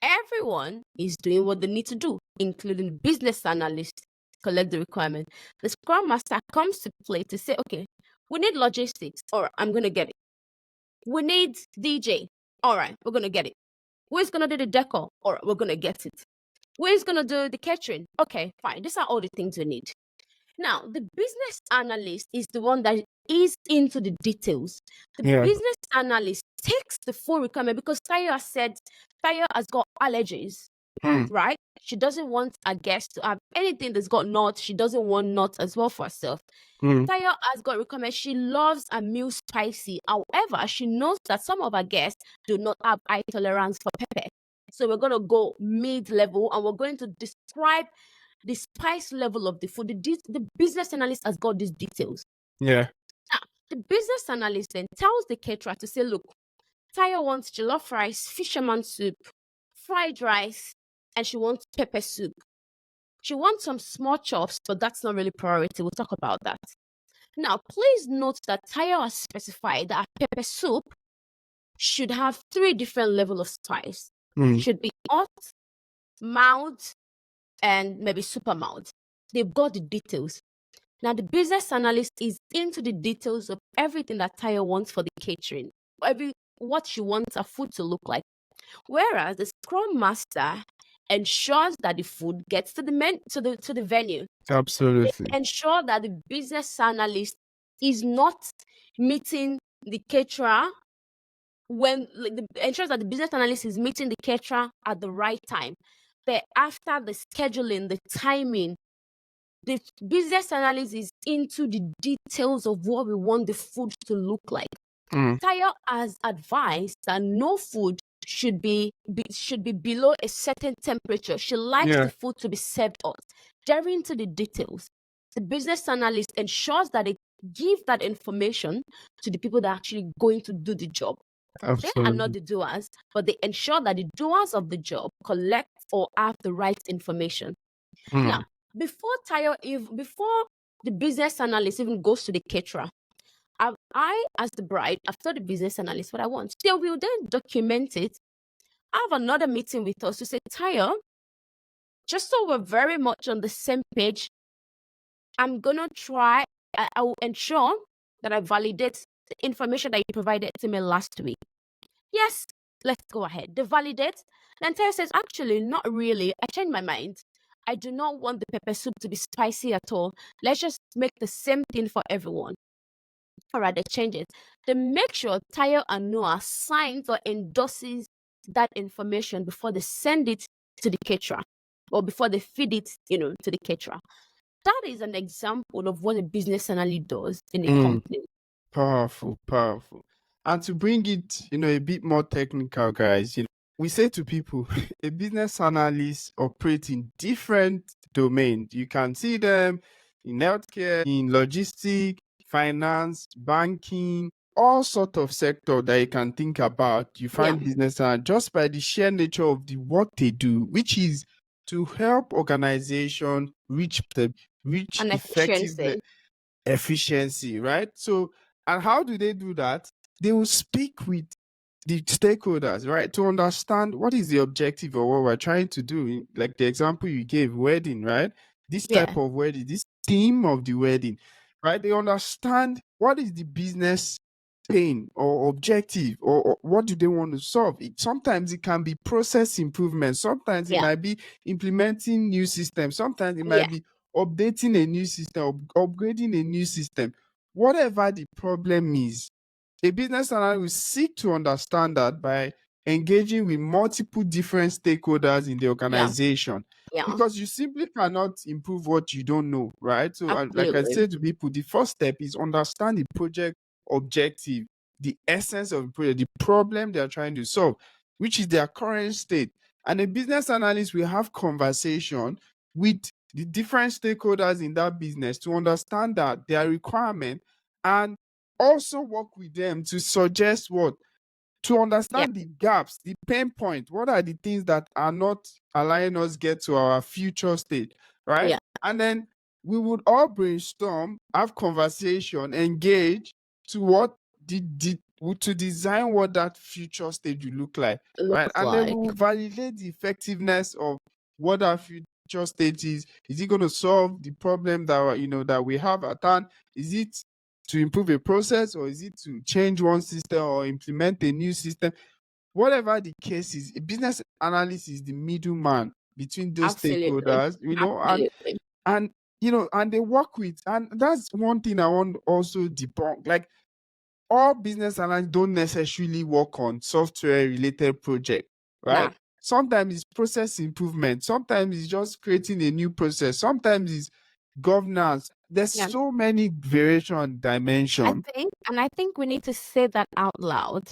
[SPEAKER 1] everyone is doing what they need to do, including the business analyst, collect the requirement. The Scrum Master comes to play to say, okay, we need logistics. All right, I'm going to get it. We need DJ. All right, we're going to get it. Who's going to do the decor? All right, we're going to get it. Who's going to do the catering? Okay, fine. These are all the things we need. Now, the business analyst is the one that is into the details. The business analyst takes the full requirement because Tayo said Tayo has got allergies, right? She doesn't want a guest to have anything that's got nuts. She doesn't want nuts as well for herself. Tayo has got requirement. She loves a meal spicy. However, she knows that some of her guests do not have high tolerance for pepper. So we're going to go mid-level and we're going to describe the spice level of the food. The business analyst has got these details.
[SPEAKER 2] Yeah.
[SPEAKER 1] Now, the business analyst then tells the caterer to say, look, Taya wants jollof rice, fisherman soup, fried rice, and she wants pepper soup. She wants some small chops, but that's not really priority. We'll talk about that. Now, please note that Taya has specified that pepper soup should have 3 different levels of spice. Should be hot, mild, and maybe super mild. They've got the details. Now, the business analyst is into the details of everything that Taya wants for the catering, what she wants her food to look like. Whereas the Scrum Master ensures that the food gets to the venue.
[SPEAKER 2] Absolutely.
[SPEAKER 1] They ensure that the business analyst is not meeting the caterer ensures that the business analyst is meeting the caterer at the right time. But after the scheduling, the timing, the business analyst is into the details of what we want the food to look like. Tayo has advised that no food should be below a certain temperature. She likes the food to be served hot. They're into the details. The business analyst ensures that they give that information to the people that are actually going to do the job.
[SPEAKER 2] Absolutely.
[SPEAKER 1] They are not the doers, but they ensure that the doers of the job collect or have the right information. Now, before the business analyst even goes to the caterer, I, as the bride, I've told the business analyst what I want. They will then document it, have another meeting with us to say, Tayo, just so we're very much on the same page, I'm going to try, I will ensure that I validate the information that you provided to me last week. Yes, let's go ahead. They validate. Then Tayo says, actually, not really. I changed my mind. I do not want the pepper soup to be spicy at all. Let's just make the same thing for everyone. All right, they change it. They make sure Tayo and Noah signs or endorses that information before they send it to the caterer or before they feed it, to the caterer. That is an example of what a business analyst does in a company.
[SPEAKER 2] Powerful. And to bring it, a bit more technical, guys, we say to people, a business analyst operates in different domains. You can see them in healthcare, in logistics, finance, banking, all sort of sector that you can think about. You
[SPEAKER 1] Yeah.
[SPEAKER 2] find business analysts just by the sheer nature of the work they do, which is to help organization reach
[SPEAKER 1] And
[SPEAKER 2] effectiveness,
[SPEAKER 1] efficiency.
[SPEAKER 2] efficiency, right? So, and how do they do that? They will speak with the stakeholders, right, to understand what is the objective of what we're trying to do. Like the example you gave, wedding, right? This
[SPEAKER 1] Yeah.
[SPEAKER 2] type of wedding, this theme of the wedding, right? They understand what is the business pain or objective, or what do they want to solve. Sometimes it can be process improvement, sometimes it
[SPEAKER 1] Yeah.
[SPEAKER 2] might be implementing new systems, sometimes it
[SPEAKER 1] Yeah.
[SPEAKER 2] might be updating a new system, upgrading a new system. Whatever the problem is, a business analyst will seek to understand that by engaging with multiple different stakeholders in the
[SPEAKER 1] Yeah.
[SPEAKER 2] organization.
[SPEAKER 1] Yeah.
[SPEAKER 2] Because you simply cannot improve what you don't know, right? So, like I
[SPEAKER 1] Absolutely.
[SPEAKER 2] said to people, the first step is understand the project objective, the essence of the project, the problem they are trying to solve, which is their current state. And a business analyst will have conversation with the different stakeholders in that business to understand that their requirement, and also work with them to suggest what, to
[SPEAKER 1] Yeah.
[SPEAKER 2] understand the gaps, the pain point. What are the things that are not allowing us get to our future state, right?
[SPEAKER 1] Yeah.
[SPEAKER 2] And then we would all brainstorm, have conversation, engage to what to design what that future state will look like, right?
[SPEAKER 1] Looks
[SPEAKER 2] And then
[SPEAKER 1] like.
[SPEAKER 2] we will validate the effectiveness of what our future state is. Is it going to solve the problem that that we have at hand? Is it to improve a process, or is it to change one system or implement a new system? Whatever the case is, a business analyst is the middleman between those
[SPEAKER 1] Absolutely.
[SPEAKER 2] stakeholders,
[SPEAKER 1] Absolutely.
[SPEAKER 2] and and they work with, and that's one thing I want to also debunk. Like, all business analysts don't necessarily work on software related project, right?
[SPEAKER 1] Nah.
[SPEAKER 2] Sometimes it's process improvement, sometimes it's just creating a new process, sometimes it's governance. There's
[SPEAKER 1] Yeah.
[SPEAKER 2] so many variation and dimension.
[SPEAKER 1] I think we need to say that out loud.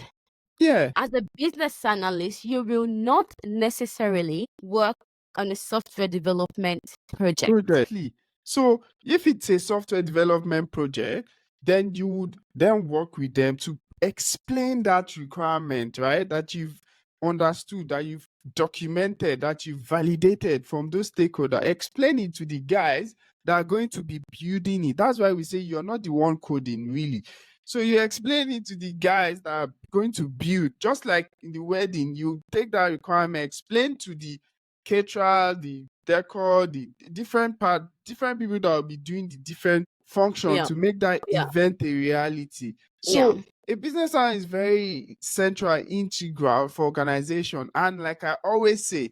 [SPEAKER 2] Yeah.
[SPEAKER 1] As a business analyst, you will not necessarily work on a software development project.
[SPEAKER 2] Project. So if it's a software development project, then you would then work with them to explain that requirement, right? That you've understood, that you've documented, that you've validated from those stakeholders. Explain it to the guys that are going to be building it. That's why we say you're not the one coding, really. So you explain it to the guys that are going to build, just like in the wedding, you take that requirement, explain to the caterer, the decor, the different people that will be doing the different function
[SPEAKER 1] Yeah.
[SPEAKER 2] to make that
[SPEAKER 1] Yeah.
[SPEAKER 2] event a reality.
[SPEAKER 1] Yeah.
[SPEAKER 2] So a business owner is very central, integral for organization. And like I always say,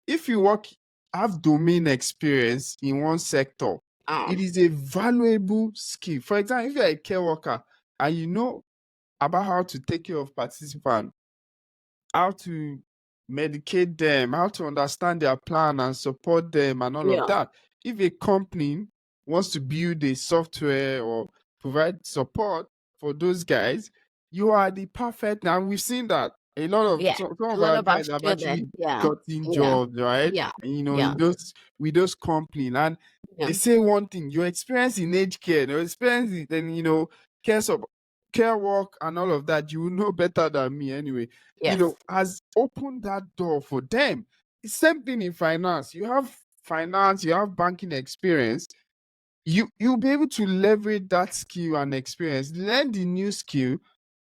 [SPEAKER 2] if you have domain experience in one sector, it is a valuable skill. For example, if you're a care worker and you know about how to take care of participants, how to medicate them, how to understand their plan and support them and all of
[SPEAKER 1] Yeah.
[SPEAKER 2] that. If a company wants to build a software or provide support for those guys, you are the perfect. Now we've seen that a lot of
[SPEAKER 1] Yeah.
[SPEAKER 2] some
[SPEAKER 1] A
[SPEAKER 2] of
[SPEAKER 1] lot
[SPEAKER 2] our
[SPEAKER 1] of our
[SPEAKER 2] guys have actually
[SPEAKER 1] students. Yeah.
[SPEAKER 2] gotten
[SPEAKER 1] Yeah.
[SPEAKER 2] jobs, right?
[SPEAKER 1] Yeah.
[SPEAKER 2] And,
[SPEAKER 1] Yeah.
[SPEAKER 2] in those with those companies, and
[SPEAKER 1] Yeah.
[SPEAKER 2] they say one thing: your experience in aged care, your experience in care care work and all of that, you will know better than me anyway,
[SPEAKER 1] Yes.
[SPEAKER 2] has opened that door for them. It's same thing in finance. You have finance, you have banking experience. You'll be able to leverage that skill and experience, learn the new skill,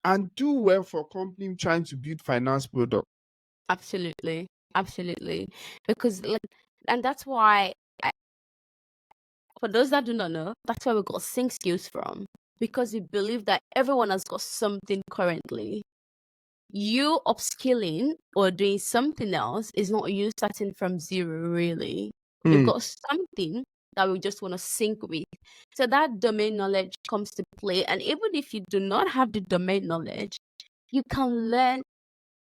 [SPEAKER 2] and do well for company trying to build finance product.
[SPEAKER 1] Absolutely. Absolutely. Because and that's why for those that do not know, that's where we got sync skills from. Because we believe that everyone has got something currently. You upskilling or doing something else is not you starting from zero, really. You've
[SPEAKER 2] Mm.
[SPEAKER 1] got something that we just want to sync with. So that domain knowledge comes to play. And even if you do not have the domain knowledge, you can learn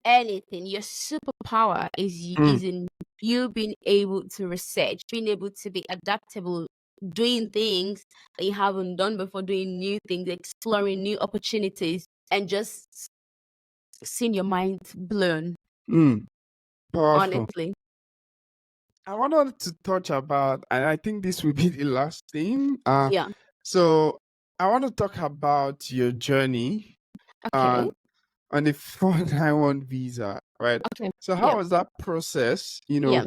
[SPEAKER 1] anything. Your superpower
[SPEAKER 2] Mm.
[SPEAKER 1] is in you being able to research, being able to be adaptable, doing things that you haven't done before, doing new things, exploring new opportunities, and just seen your mind blown,
[SPEAKER 2] Powerful.
[SPEAKER 1] honestly.
[SPEAKER 2] I wanted to touch about, and I think this will be the last thing.
[SPEAKER 1] Yeah.
[SPEAKER 2] So I want to talk about your journey
[SPEAKER 1] Okay.
[SPEAKER 2] on the 491 visa, right?
[SPEAKER 1] Okay.
[SPEAKER 2] So how
[SPEAKER 1] Yeah.
[SPEAKER 2] was that process?
[SPEAKER 1] Yeah.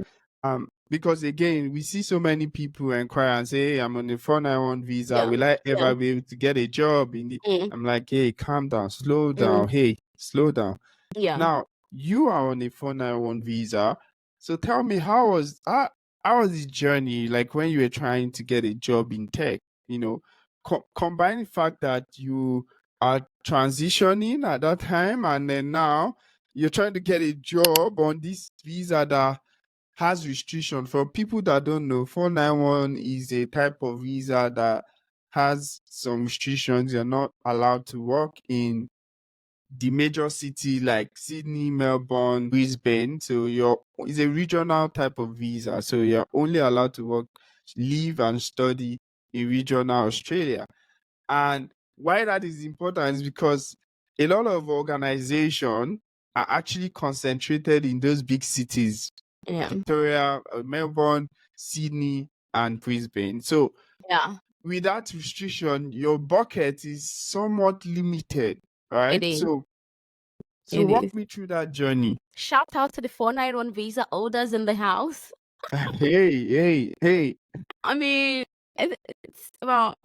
[SPEAKER 2] Because again, we see so many people inquire and say, hey, I'm on the 491 visa.
[SPEAKER 1] Yeah.
[SPEAKER 2] Will I
[SPEAKER 1] Yeah.
[SPEAKER 2] ever be able to get a job in the
[SPEAKER 1] Mm,
[SPEAKER 2] I'm like, hey, calm down, slow down. Hey, slow down.
[SPEAKER 1] yeah.
[SPEAKER 2] Now, you are on a 491 visa. So tell me, how was the journey like when you were trying to get a job in tech? Combine the fact that you are transitioning at that time, and then now you're trying to get a job on this visa that has restriction. For people that don't know, 491 is a type of visa that has some restrictions. You're not allowed to work in the major city like Sydney, Melbourne, Brisbane. So it's a regional type of visa. So you're only allowed to work, live and study in regional Australia. And why that is important is because a lot of organizations are actually concentrated in those big cities,
[SPEAKER 1] Yeah.
[SPEAKER 2] Victoria, Melbourne, Sydney, and Brisbane. So
[SPEAKER 1] Yeah.
[SPEAKER 2] with that restriction, your bucket is somewhat limited,
[SPEAKER 1] It
[SPEAKER 2] right?
[SPEAKER 1] is.
[SPEAKER 2] So
[SPEAKER 1] It
[SPEAKER 2] walk
[SPEAKER 1] is.
[SPEAKER 2] me through that journey.
[SPEAKER 1] Shout out to the 491 visa holders in the house.
[SPEAKER 2] Hey.
[SPEAKER 1] I mean, it's about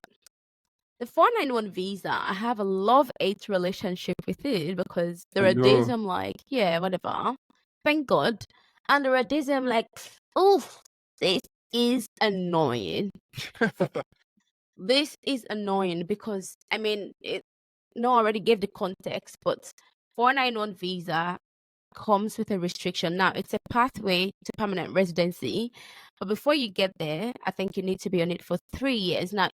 [SPEAKER 1] the 491 visa. I have a love-hate relationship with it because there
[SPEAKER 2] I
[SPEAKER 1] are days
[SPEAKER 2] know.
[SPEAKER 1] I'm like, yeah, whatever. Thank God. And there are days I'm like, oh, this is annoying. This is annoying because, I mean, I already gave the context, but 491 visa comes with a restriction. Now, it's a pathway to permanent residency, but before you get there, I think you need to be on it for 3 years. Now,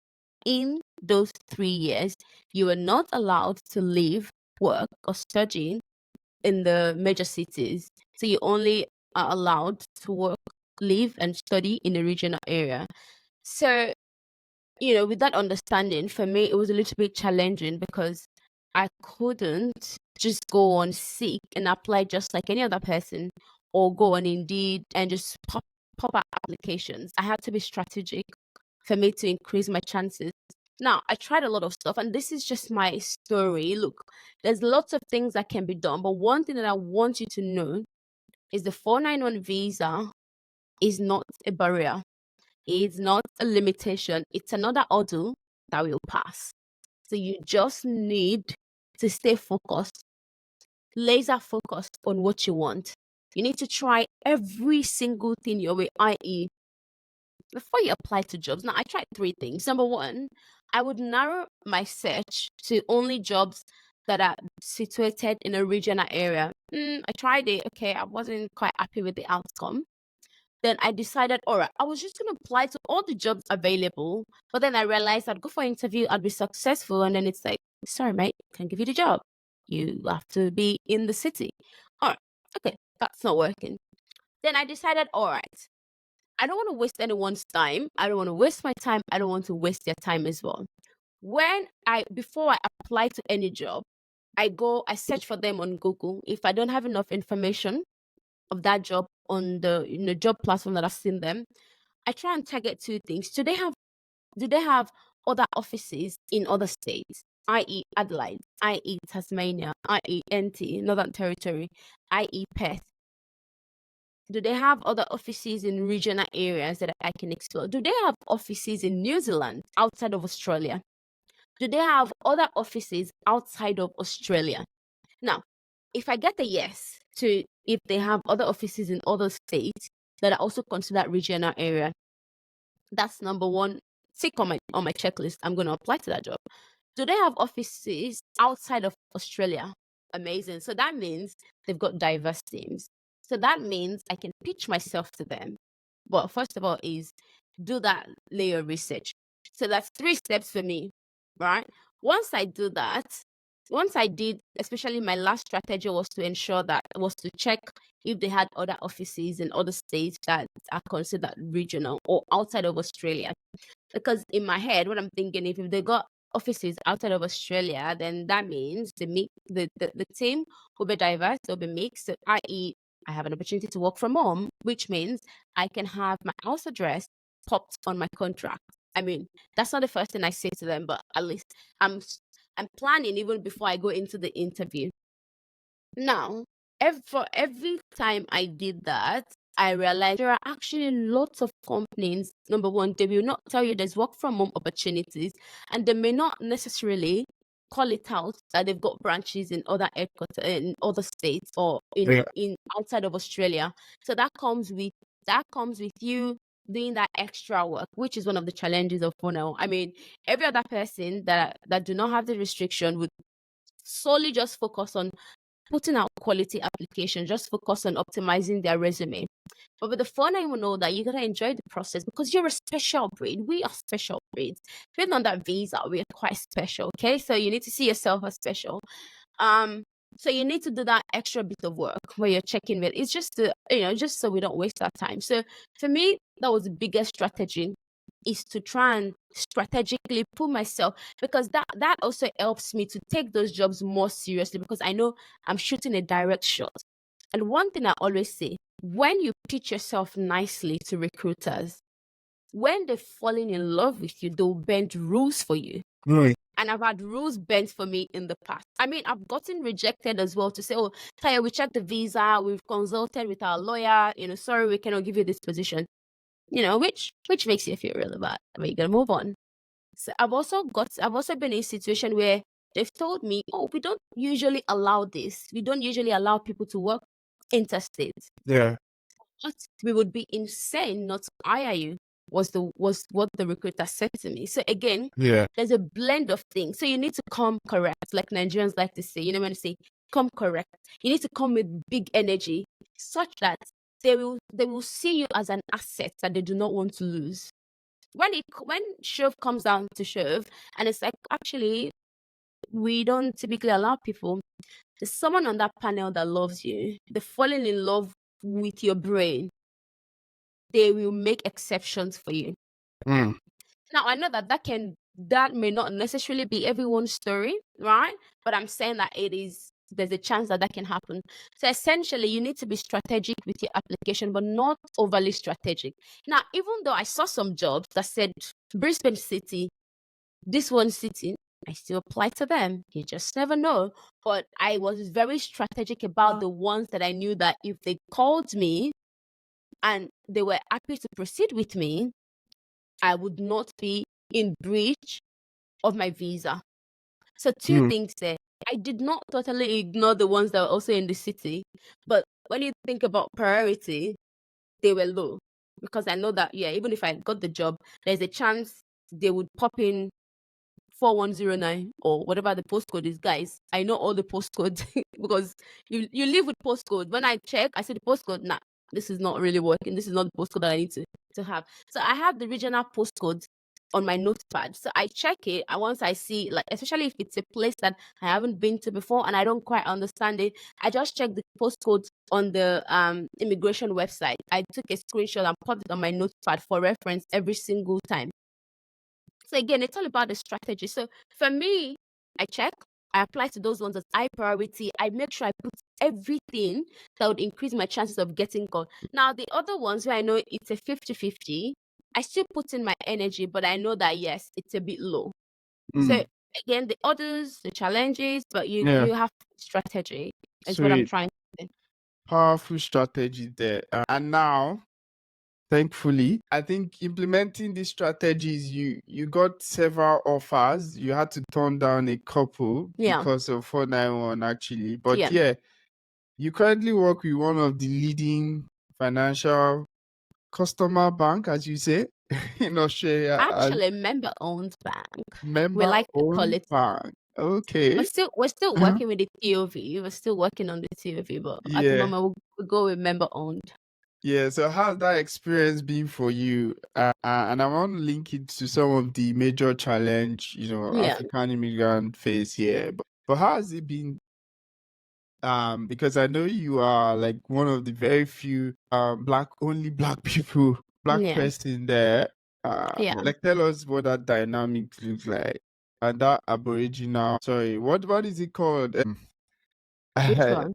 [SPEAKER 1] in those 3 years, you are not allowed to live, work, or study in the major cities. So you only are allowed to work, live, and study in the regional area. So, with that understanding, for me, it was a little bit challenging because I couldn't just go on Seek and apply just like any other person, or go on Indeed and just pop out applications. I had to be strategic for me to increase my chances. Now, I tried a lot of stuff, and this is just my story. Look, there's lots of things that can be done, but one thing that I want you to know is the 491 visa is not a barrier. It's not a limitation. It's another hurdle that will pass. So you just need to stay focused, laser focused on what you want. You need to try every single thing your way, i.e., before you apply to jobs. Now, I tried 3 things. Number one, I would narrow my search to only jobs that are situated in a regional area. I tried it. Okay, I wasn't quite happy with the outcome. Then I decided, all right, I was just going to apply to all the jobs available. But then I realized I'd go for an interview, I'd be successful. And then it's like, sorry, mate, can't give you the job. You have to be in the city. All right, okay, that's not working. Then I decided, all right, I don't want to waste anyone's time. I don't want to waste my time. I don't want to waste their time as well. Before I apply to any job, I search for them on Google. If I don't have enough information of that job on the job platform that I've seen them, I try and target 2 things. Do they have other offices in other states, i.e. Adelaide, i.e. Tasmania, i.e. NT, Northern Territory, i.e. Perth? Do they have other offices in regional areas that I can explore? Do they have offices in New Zealand outside of Australia? Do they have other offices outside of Australia? Now, if I get a yes to if they have other offices in other states that are also considered regional area, that's number one tick on my checklist. I'm going to apply to that job. Do they have offices outside of Australia? Amazing. So that means they've got diverse teams. So that means I can pitch myself to them. Well, first of all, is do that layer research. So that's 3 steps for me, right? Once I do that, once I did, especially my last strategy was to check if they had other offices in other states that are considered regional or outside of Australia. Because in my head, what I'm thinking, if they got offices outside of Australia, then that means the team will be diverse, they'll be mixed, i.e., I have an opportunity to work from home, which means I can have my house address popped on my contract. I mean, that's not the first thing I say to them, but at least I'm planning even before I go into the interview. Now, for every time I did that, I realized there are actually lots of companies. Number one, they will not tell you there's work from home opportunities, and they may not necessarily call it out that they've got branches in other headquarters in other states or in outside of Australia. So that comes with you doing that extra work, which is one of the challenges of funnel. I mean, every other person that do not have the restriction would solely just focus on putting out quality application, just focus on optimizing their resume. But with the phone, I will know that you gotta enjoy the process because you're a special breed. We are special breeds. Even on that visa, we are quite special. Okay, so you need to see yourself as special. So you need to do that extra bit of work where you're checking with. It's just to, just so we don't waste our time. So for me, that was the biggest strategy, is to try and strategically put myself, because that also helps me to take those jobs more seriously because I know I'm shooting a direct shot. And one thing I always say, when you pitch yourself nicely to recruiters, when they're falling in love with you, they'll bend rules for you.
[SPEAKER 2] Right.
[SPEAKER 1] And I've had rules bent for me in the past. I mean, I've gotten rejected as well to say, oh, Taya, we checked the visa, we've consulted with our lawyer, sorry, we cannot give you this position. Which makes you feel really bad. I mean, you gotta move on. So I've also been in a situation where they've told me, oh, we don't usually allow this. We don't usually allow people to work interstate.
[SPEAKER 2] Yeah.
[SPEAKER 1] But we would be insane not to hire you, was what the recruiter said to me. So again, there's a blend of things. So you need to come correct, like Nigerians like to say. When they say come correct, you need to come with big energy, such that they will see you as an asset that they do not want to lose. When shove comes down to shove, and it's like, actually, we don't typically allow people. There's someone on that panel that loves you. They're falling in love with your brain. They will make exceptions for you. Now, I know that may not necessarily be everyone's story, right? But I'm saying that there's a chance that can happen. So essentially, you need to be strategic with your application, but not overly strategic. Now, even though I saw some jobs that said Brisbane City, this one city, I still apply to them. You just never know. But I was very strategic about the ones that I knew that if they called me and they were happy to proceed with me, I would not be in breach of my visa. So two things there. I did not totally ignore the ones that were also in the city. But when you think about priority, they were low. Because I know that, even if I got the job, there's a chance they would pop in 4109 or whatever the postcode is. Guys, I know all the postcodes because you live with postcode. When I check, I see the postcode. Nah, this is not really working. This is not the postcode that I need to have. So I have the regional postcodes on my notepad. So I check it, and once I see, like, especially if it's a place that I haven't been to before and I don't quite understand it, I just check the postcodes on the immigration website. I took a screenshot and put it on my notepad for reference every single time. So again, it's all about the strategy. So for me, I apply to those ones as high priority. I make sure I put everything that would increase my chances of getting called. Now, the other ones where I know it's a 50-50, I still put in my energy, but I know that, yes, it's a bit low. So again, the others, the challenges, but you have strategy is what I'm trying to say.
[SPEAKER 2] Powerful strategy there. And now, thankfully, I think implementing these strategies, you got several offers. You had to turn down a couple because of 491 actually. But you currently work with one of the leading financial customer bank, as you say, in Australia.
[SPEAKER 1] Actually, member-owned bank.
[SPEAKER 2] Member
[SPEAKER 1] We like to call it
[SPEAKER 2] bank. Okay.
[SPEAKER 1] We're still working with the TOV. We're still working on the TOV, but at the moment we'll go with member-owned.
[SPEAKER 2] Yeah, so how's that experience been for you? And I want to link it to some of the major challenge, African immigrant face here. But how has it been? Because I know you are like one of the very few black people, person there. Like, tell us what that dynamic looks like. that Aboriginal. Sorry, what is it called?
[SPEAKER 1] Which one?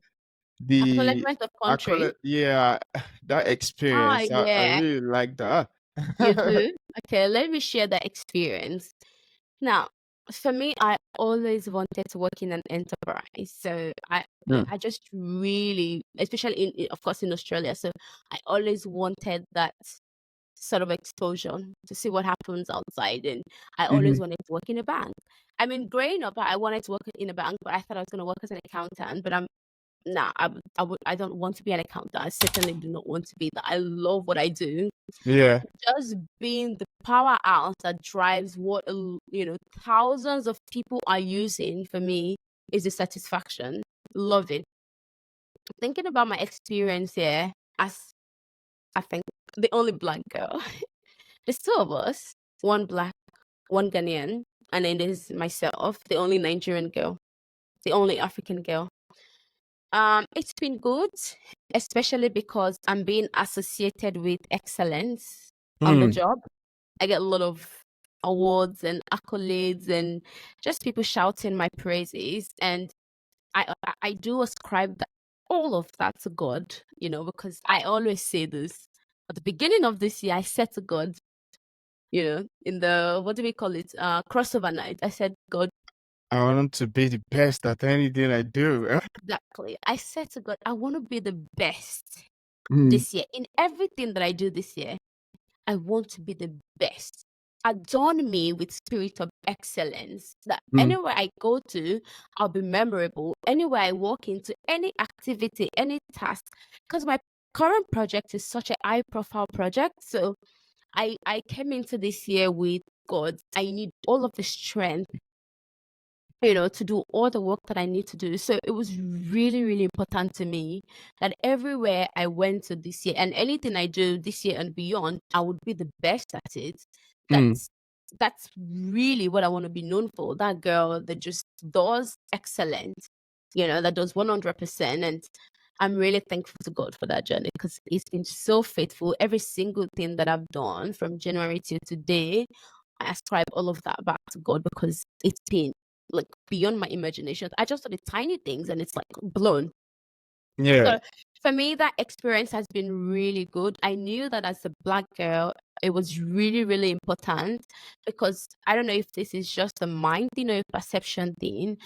[SPEAKER 2] The
[SPEAKER 1] Acknowledgement of
[SPEAKER 2] I call
[SPEAKER 1] country.
[SPEAKER 2] it, yeah, that
[SPEAKER 1] Ah,
[SPEAKER 2] experience. I
[SPEAKER 1] yeah.
[SPEAKER 2] really like that.
[SPEAKER 1] You do? Okay, let me share that experience. Now, for me, I always wanted to work in an enterprise. So
[SPEAKER 2] Mm.
[SPEAKER 1] I just really, especially of course, in Australia. So I always wanted that sort of exposure to see what happens outside. And I always
[SPEAKER 2] Mhm.
[SPEAKER 1] wanted to work in a bank. I mean, growing up, I wanted to work in a bank, but I thought I was going to work as an accountant. But I don't want to be an accountant. I certainly do not want to be that. I love what I do.
[SPEAKER 2] Yeah.
[SPEAKER 1] Just being the powerhouse that drives what thousands of people are using, for me, is the satisfaction. Love it. Thinking about my experience here as, I think, the only black girl. There's two of us, one black, one Ghanaian, and then there's myself, the only Nigerian girl, the only African girl. It's been good, especially because I'm being associated with excellence on the
[SPEAKER 2] Mm.
[SPEAKER 1] job. I get a lot of awards and accolades and just people shouting my praises. And I do ascribe all of that to God, because I always say this. At the beginning of this year, I said to God, in the, what do we call it? Crossover night. I said, God,
[SPEAKER 2] I want to be the best at anything I do.
[SPEAKER 1] exactly. I said to God, I want to be the best
[SPEAKER 2] Mm.
[SPEAKER 1] this year in everything that I do this year. I want to be the best. Adorn me with spirit of excellence. That
[SPEAKER 2] Mm.
[SPEAKER 1] anywhere I go to, I'll be memorable. Anywhere I walk into, any activity, any task. Because my current project is such a high-profile project. So I came into this year with, God, I need all of the strength, to do all the work that I need to do. So it was really, really important to me that everywhere I went to this year and anything I do this year and beyond, I would be the best at it.
[SPEAKER 2] Mm.
[SPEAKER 1] That's really what I want to be known for. That girl that just does excellent, that does 100%. And I'm really thankful to God for that journey, because He's been so faithful. Every single thing that I've done from January to today, I ascribe all of that back to God, because it's been like beyond my imagination. I just saw the tiny things and it's like blown.
[SPEAKER 2] Yeah.
[SPEAKER 1] So for me, that experience has been really good. I knew that as a black girl, it was really, really important, because I don't know if this is just a mind thing or a perception thing.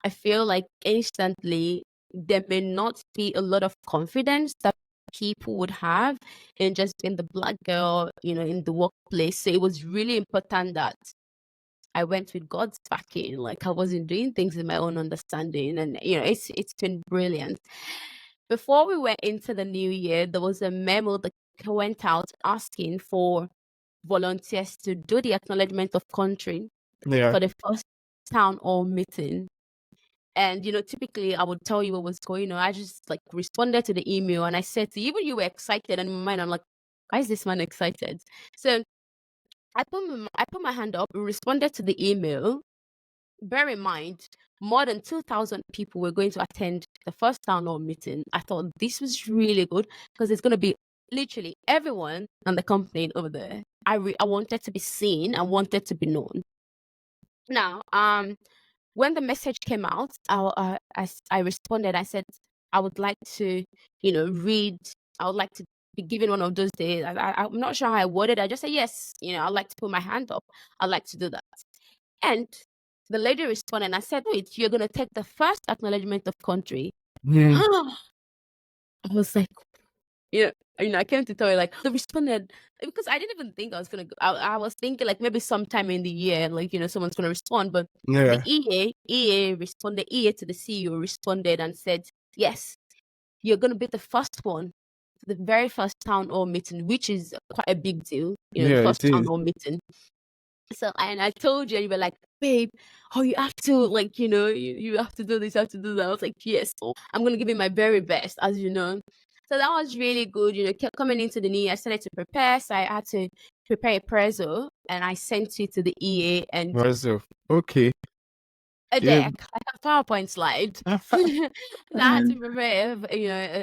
[SPEAKER 1] I feel like instantly there may not be a lot of confidence that people would have in just being the black girl, in the workplace. So it was really important that I went with God's backing. Like, I wasn't doing things in my own understanding, and it's been brilliant. Before we went into the new year, there was a memo that went out asking for volunteers to do the acknowledgement of country
[SPEAKER 2] Yeah.
[SPEAKER 1] for the first town hall meeting. And typically I would tell you what was going on. I just like responded to the email, and I said to you, even you were excited, and in my mind I'm like, why is this man excited? So I put my hand up, responded to the email. Bear in mind, more than 2,000 people were going to attend the first town hall meeting. I thought this was really good, because it's going to be literally everyone on the company over there. I wanted to be seen. I wanted to be known. Now, when the message came out, I responded. I said, I would like to, read. I would like to be given one of those days. I'm not sure how I worded it. I just said, yes, I'd like to put my hand up. I'd like to do that. And the lady responded, and I said, wait, you're going to take the first acknowledgement of country.
[SPEAKER 2] Mm.
[SPEAKER 1] I was like, I came to tell you, like, they responded, because I didn't even think I was going to go. I was thinking, like, maybe sometime in the year, like, someone's going to respond. But the
[SPEAKER 2] Yeah.
[SPEAKER 1] EA responded, EA to the CEO responded and said, yes, you're going to be the first one, the very first town hall meeting, which is quite a big deal, the
[SPEAKER 2] Yeah,
[SPEAKER 1] first
[SPEAKER 2] it
[SPEAKER 1] town
[SPEAKER 2] is.
[SPEAKER 1] hall meeting. So, and I told you, and you were like, babe, oh, you have to, like, you have to do this, you have to do that. I was like, yes, I'm going to give it my very best, as you know. So that was really good. Kept coming into the new year, I started to prepare. So I had to prepare a prezzo, and I sent it to the EA and
[SPEAKER 2] Okay.
[SPEAKER 1] a
[SPEAKER 2] Yeah.
[SPEAKER 1] deck, like a PowerPoint slide. So I had to prepare,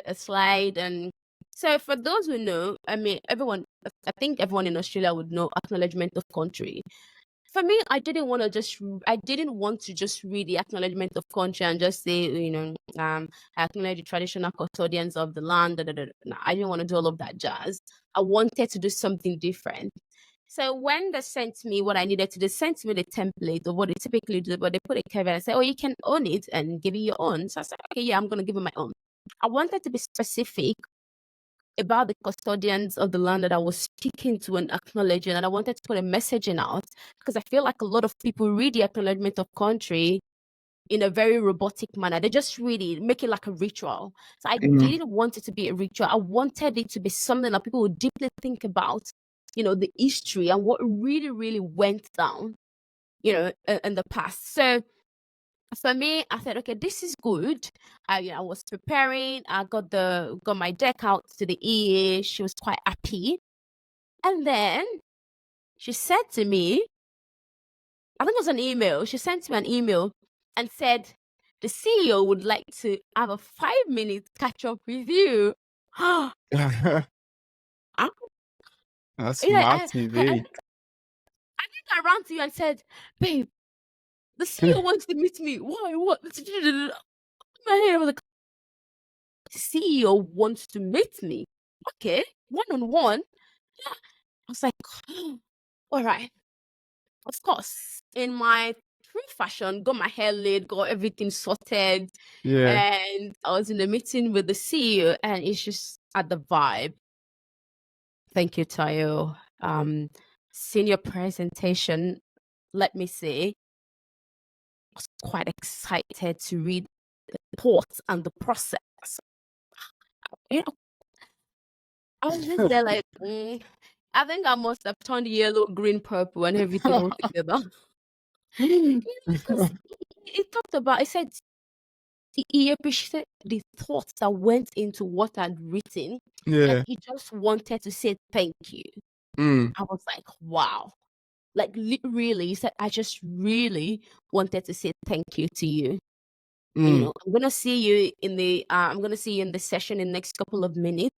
[SPEAKER 1] a slide. And so for those who know, I mean, I think everyone in Australia would know acknowledgement of country. for me, I didn't want to just read the acknowledgement of country and just say, I acknowledge the traditional custodians of the land. Da, da, da. No, I didn't want to do all of that jazz. I wanted to do something different. So when they sent me what I needed to, they sent me the template of what they typically do, but they put a caveat and say, oh, you can own it and give it your own. So I said, okay, yeah, I'm going to give it my own. I wanted to be specific about the custodians of the land that I was speaking to and acknowledging, and I wanted to put a messaging out because I feel like a lot of people read the acknowledgement of country in a very robotic manner. They just read it, make it like a ritual. So I didn't want it to be a ritual. I wanted it to be something that people would deeply think about, the history and what really, really went down, in the past. So for me, I said, okay, this is good. I was preparing. I got my deck out to the EA. She was quite happy, and then she said to me, I think it was an email. She sent me an email and said the CEO would like to have a 5-minute catch up with you.
[SPEAKER 2] That's
[SPEAKER 1] Yeah,
[SPEAKER 2] motivate.
[SPEAKER 1] I think I ran to you and said, babe, the CEO wants to meet me. Why? What? My head was like, CEO wants to meet me. Okay, one-on-one. Yeah. I was like, all right. Of course, in my true fashion, got my hair laid, got everything sorted.
[SPEAKER 2] Yeah.
[SPEAKER 1] And I was in a meeting with the CEO, and it's just at the vibe. Thank you, Tayo. Senior presentation, let me say, I was quite excited to read the report and the process. You know, I was just there like, I think I must have turned yellow, green, purple, and everything all together. Because it said he appreciated the thoughts that went into what I'd written, and
[SPEAKER 2] Yeah.
[SPEAKER 1] he just wanted to say thank you. I was like, wow. Like really, he said, I just really wanted to say thank you to you. I'm gonna see you in the session in the next couple of minutes.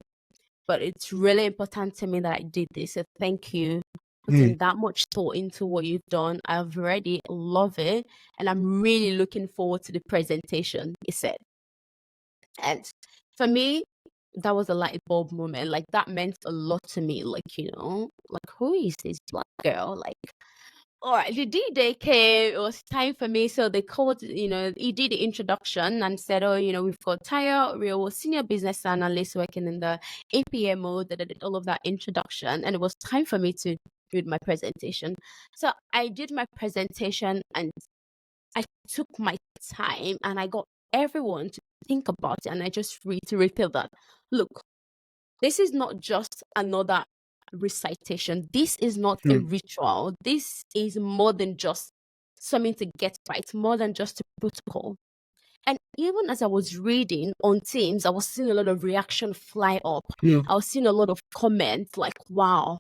[SPEAKER 1] But it's really important to me that I did this. So thank you. Putting that much thought into what you've done. I've already love it. And I'm really looking forward to the presentation, he said. And for me, that was a light bulb moment. Like that meant a lot to me. Like, like who is this black girl? Like, all right, the D-Day came, it was time for me. So they called, he did the introduction and said, oh, we've got Taya, we're a senior business analyst working in the APMO, that did all of that introduction. And it was time for me to read my presentation. So I did my presentation and I took my time and I got everyone to think about it. And I just reiterated that, look, this is not just another recitation. This is not a ritual. This is more than just something to get right, more than just a protocol. And even as I was reading on Teams, I was seeing a lot of reaction fly up. I was seeing a lot of comments like, wow.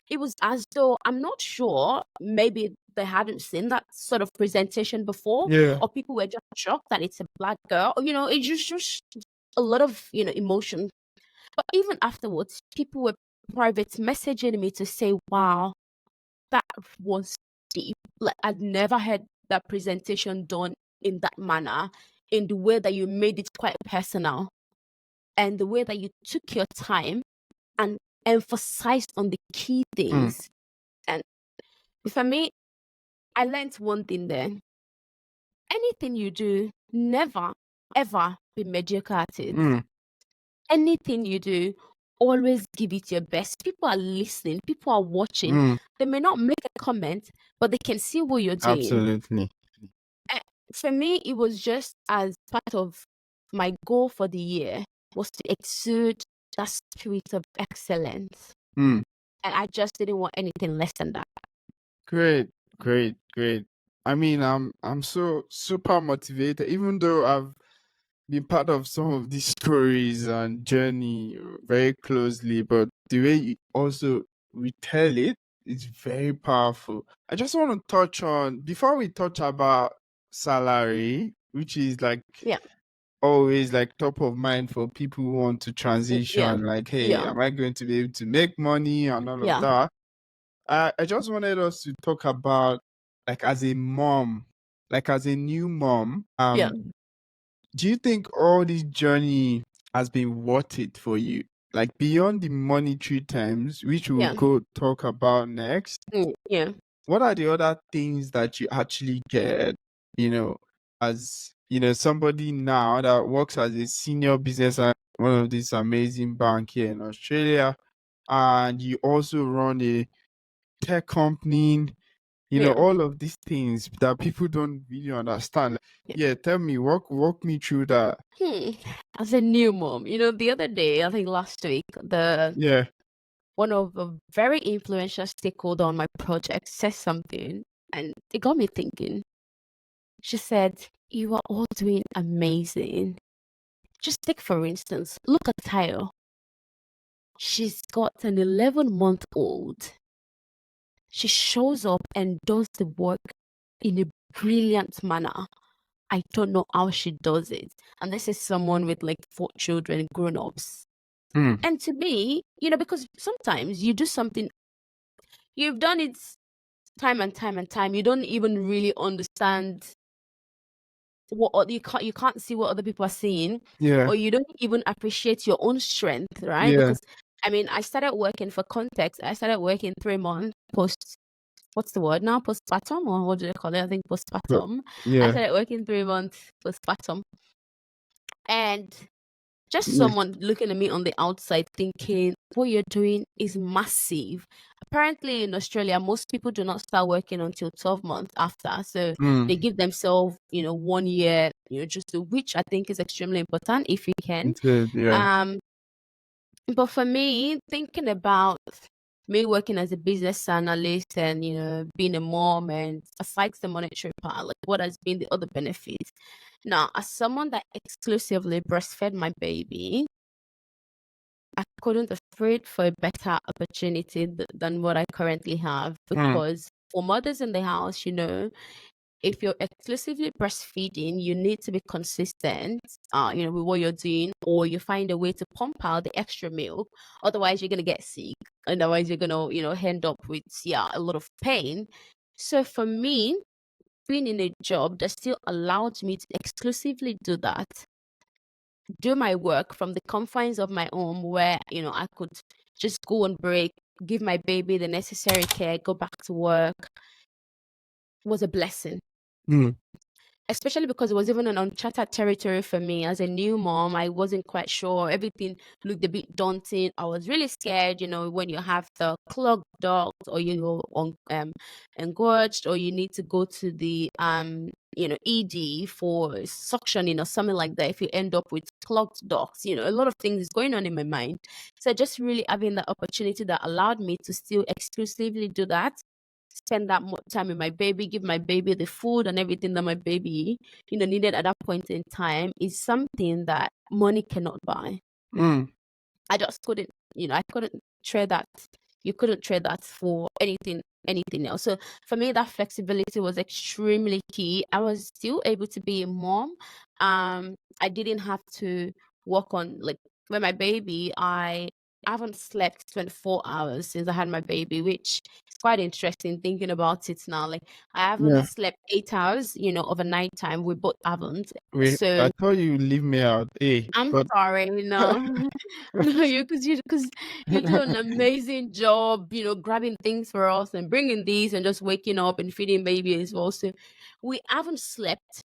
[SPEAKER 1] It was as though, I'm not sure, maybe they hadn't seen that sort of presentation before,
[SPEAKER 2] Yeah.
[SPEAKER 1] or people were just shocked that it's a black girl. It's just a lot of, emotion. But even afterwards, people were private messaging me to say, wow, that was deep. Like I'd never heard that presentation done in that manner, in the way that you made it quite personal and the way that you took your time and emphasized on the key things. And for me, I learned one thing there. Anything you do, never, ever be mediocre at it. Anything you do, always give it your best. People are listening, people are watching. They may not make a comment, but they can see what you're doing.
[SPEAKER 2] Absolutely.
[SPEAKER 1] For me, it was just as part of my goal for the year was to exude that spirit of excellence. And I just didn't want anything less than that.
[SPEAKER 2] Great. I mean, I'm so super motivated, even though I've been part of some of these stories and journey very closely, but the way you also retell it is very powerful. I just want to touch on, before we touch about salary, which is like always like top of mind for people who want to transition, like, hey, am I going to be able to make money and all of that? I just wanted us to talk about like as a mom, like as a new mom,
[SPEAKER 1] Yeah.
[SPEAKER 2] do you think all this journey has been worth it for you? Like beyond the monetary terms, which we'll
[SPEAKER 1] Yeah.
[SPEAKER 2] go talk about next,
[SPEAKER 1] Yeah.
[SPEAKER 2] what are the other things that you actually get, as somebody now that works as a senior business at one of these amazing bank here in Australia, and you also run a tech company,
[SPEAKER 1] Yeah.
[SPEAKER 2] all of these things that people don't really understand.
[SPEAKER 1] Yeah.
[SPEAKER 2] Yeah, tell me, walk me through that.
[SPEAKER 1] As a new mom, the other day, I think last week,
[SPEAKER 2] Yeah.
[SPEAKER 1] one of a very influential stakeholder on my project said something, and it got me thinking. She said, "You are all doing amazing. Just take, for instance, look at Tayo. She's got an 11-month-old. She shows up and does the work in a brilliant manner. I don't know how she does it." And this is someone with like 4 children, grown-ups.
[SPEAKER 2] Hmm.
[SPEAKER 1] And to me, because sometimes you do something, you've done it time and time and time, you don't even really understand you can't see what other people are seeing,
[SPEAKER 2] Yeah.
[SPEAKER 1] or you don't even appreciate your own strength, right?
[SPEAKER 2] Yeah.
[SPEAKER 1] Because I mean, I started working, for context, I started working 3 months post, what's the word now, postpartum, or what do they call it? I think
[SPEAKER 2] But
[SPEAKER 1] postpartum. I
[SPEAKER 2] yeah.
[SPEAKER 1] started working 3 months postpartum, and just
[SPEAKER 2] Yes.
[SPEAKER 1] someone looking at me on the outside thinking, what you're doing is massive. Apparently, in Australia, most people do not start working until 12 months after. So
[SPEAKER 2] Hmm.
[SPEAKER 1] they give themselves, 1 year, just to, which I think is extremely important if you can.
[SPEAKER 2] It is, yeah.
[SPEAKER 1] Um, but for me, thinking about me working as a business analyst and, being a mom, and aside the monetary part, like what has been the other benefits? Now, as someone that exclusively breastfed my baby, I couldn't have prayed for a better opportunity than what I currently have,
[SPEAKER 2] Hmm.
[SPEAKER 1] because for mothers in the house, if you're exclusively breastfeeding, you need to be consistent, with what you're doing, or you find a way to pump out the extra milk. Otherwise, you're gonna get sick. Otherwise, you're gonna, end up with a lot of pain. So for me, being in a job that still allowed me to exclusively do that, do my work from the confines of my home, where I could just go on break, give my baby the necessary care, go back to work, was a blessing.
[SPEAKER 2] Hmm.
[SPEAKER 1] Especially because it was even an uncharted territory for me as a new mom. I wasn't quite sure. Everything looked a bit daunting. I was really scared, when you have the clogged duct, or engorged, or you need to go to the ED for suctioning or something like that. If you end up with clogged ducts, a lot of things is going on in my mind. So just really having the opportunity that allowed me to still exclusively do that, spend that time with my baby, give my baby the food and everything that my baby, needed at that point in time, is something that money cannot buy.
[SPEAKER 2] Hmm.
[SPEAKER 1] I just couldn't, I couldn't trade that. You couldn't trade that for anything else. So for me, that flexibility was extremely key. I was still able to be a mom. I didn't have to work on, like, when my baby, I haven't slept 24 hours since I had my baby, which is quite interesting thinking about it now. Like, I haven't
[SPEAKER 2] Yeah.
[SPEAKER 1] slept 8 hours, of a night time. We both haven't.
[SPEAKER 2] Wait,
[SPEAKER 1] So
[SPEAKER 2] I thought you leave me out. Hey,
[SPEAKER 1] I'm
[SPEAKER 2] but
[SPEAKER 1] sorry, no. No, you do an amazing job, grabbing things for us and bringing these and just waking up and feeding baby as well. So we haven't slept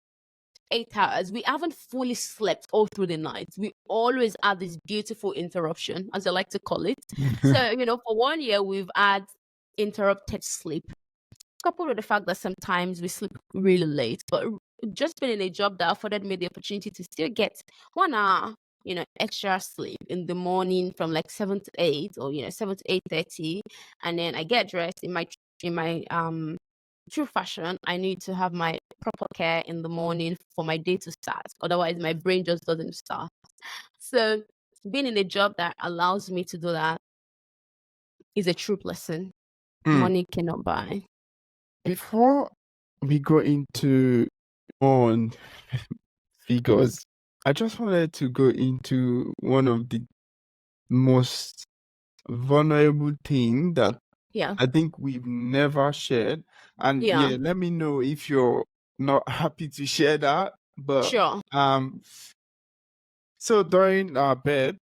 [SPEAKER 1] 8 hours. We haven't fully slept all through the night. We always had this beautiful interruption, as I like to call it. So, for 1 year, we've had interrupted sleep, coupled with the fact that sometimes we sleep really late. But just being in a job that afforded me the opportunity to still get 1 hour, extra sleep in the morning from like 7 to 8, or 7 to 8:30, and then I get dressed in my true fashion. I need to have my proper care in the morning for my day to start. Otherwise, my brain just doesn't start. So being in a job that allows me to do that is a true blessing.
[SPEAKER 2] Hmm.
[SPEAKER 1] Money cannot buy.
[SPEAKER 2] Before we go into on figures, I just wanted to go into one of the most vulnerable thing that
[SPEAKER 1] Yeah.
[SPEAKER 2] I think we've never shared. And
[SPEAKER 1] Yeah.
[SPEAKER 2] yeah, let me know if you're not happy to share that. But
[SPEAKER 1] Sure.
[SPEAKER 2] so during our bed,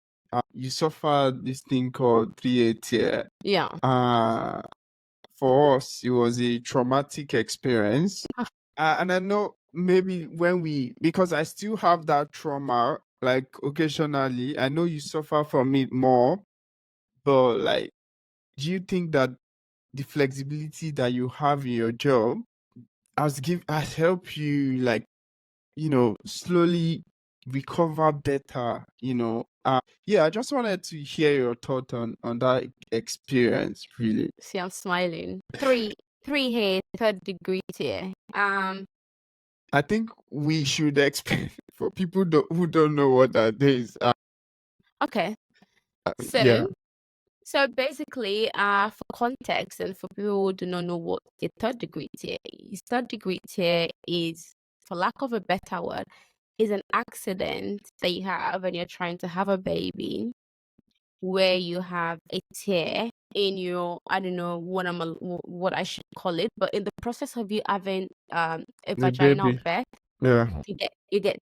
[SPEAKER 2] you suffered this thing called 3/8 tear.
[SPEAKER 1] Yeah.
[SPEAKER 2] For us, it was a traumatic experience. And I know maybe because I still have that trauma, like occasionally, I know you suffer from it more, but like, do you think that the flexibility that you have in your job has helped you, like, slowly recover better, yeah, I just wanted to hear your thought on that experience, really.
[SPEAKER 1] See, I'm smiling. Three here, third degree tear.
[SPEAKER 2] I think we should explain for people who don't know what that is.
[SPEAKER 1] Okay.
[SPEAKER 2] Yeah,
[SPEAKER 1] So basically, for context and for people who do not know what the third degree tear is, third degree tear is, for lack of a better word, is an accident that you have when you're trying to have a baby, where you have a tear in your, I don't know what I should call it, but in the process of you having a
[SPEAKER 2] the
[SPEAKER 1] vaginal
[SPEAKER 2] baby.
[SPEAKER 1] birth,
[SPEAKER 2] Yeah.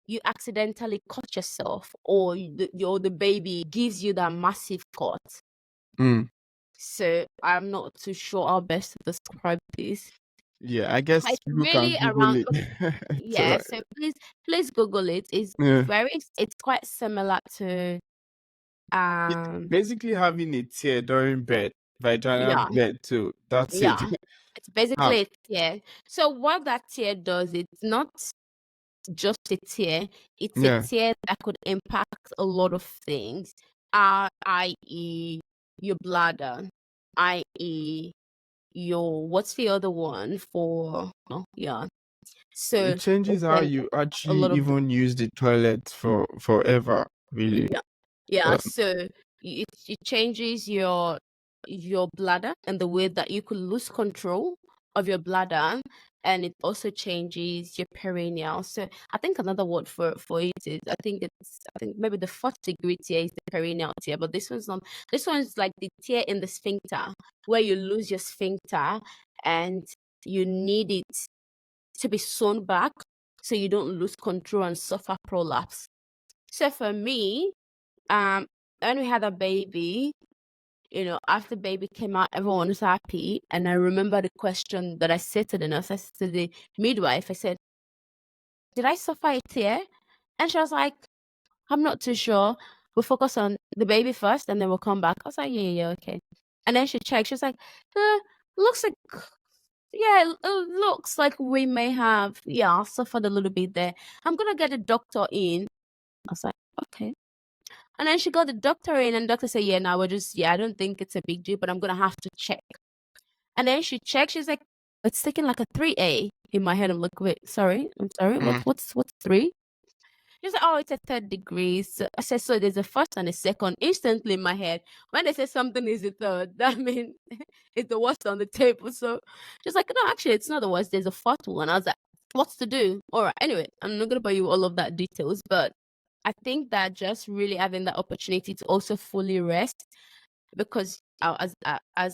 [SPEAKER 1] you accidentally cut yourself, or the baby gives you that massive cut.
[SPEAKER 2] Mm.
[SPEAKER 1] So I'm not too sure how best to describe this.
[SPEAKER 2] Yeah, I guess
[SPEAKER 1] It's
[SPEAKER 2] people can
[SPEAKER 1] really
[SPEAKER 2] Google
[SPEAKER 1] around.
[SPEAKER 2] it. It's
[SPEAKER 1] Yeah,
[SPEAKER 2] alright.
[SPEAKER 1] so please Google it.
[SPEAKER 2] Yeah.
[SPEAKER 1] It's quite similar to
[SPEAKER 2] It's
[SPEAKER 1] um
[SPEAKER 2] basically having a tear during bed, vaginal
[SPEAKER 1] yeah,
[SPEAKER 2] bed too. That's it.
[SPEAKER 1] yeah. It's
[SPEAKER 2] Ah,
[SPEAKER 1] basically a tear. So what that tear does, it's not just a tear, it's a
[SPEAKER 2] yeah.
[SPEAKER 1] tear that could impact a lot of things. I.e. your bladder, i.e. your, what's the other one for, no, yeah.
[SPEAKER 2] It
[SPEAKER 1] So
[SPEAKER 2] changes
[SPEAKER 1] it
[SPEAKER 2] how
[SPEAKER 1] can,
[SPEAKER 2] you
[SPEAKER 1] a
[SPEAKER 2] actually
[SPEAKER 1] lot of,
[SPEAKER 2] even use the toilet for forever, really.
[SPEAKER 1] yeah, yeah.
[SPEAKER 2] Um,
[SPEAKER 1] So it changes your bladder and the way that you could lose control of your bladder, and it also changes your perineal. So I think another word for it is, I think maybe the fourth degree tear is the perineal tear, but this one's not. This one's like the tear in the sphincter, where you lose your sphincter and you need it to be sewn back so you don't lose control and suffer prolapse. So for me, when we had a baby, after baby came out, everyone was happy. And I remember the question that I said to the nurse, I said to the midwife, I said, "Did I suffer a tear?" And she was like, "I'm not too sure. We'll focus on the baby first and then we'll come back." I was like, "Yeah, yeah, yeah, okay." And then she checked. She was like, looks like, yeah, it looks like we may have, yeah, suffered a little bit there. I'm going to get a doctor in." I was like, "Okay." And then she got the doctor in, and the doctor said, "Yeah, now we're just, yeah, I don't think it's a big deal, but I'm gonna have to check." And then she checked. She's like, "It's taking like a 3A." In my head, I'm like, "Wait, sorry, I'm sorry.
[SPEAKER 2] mm.
[SPEAKER 1] What's three?" She's like, "Oh, it's a third degree." So I said, "So there's a first and a second." Instantly in my head, when they say something is the third, that means it's the worst on the table. So she's like, "No, actually, it's not the worst. There's a fourth one." I was like, "What's to do?" All right. Anyway, I'm not gonna bore you all of that details, but I think that just really having that opportunity to also fully rest, because as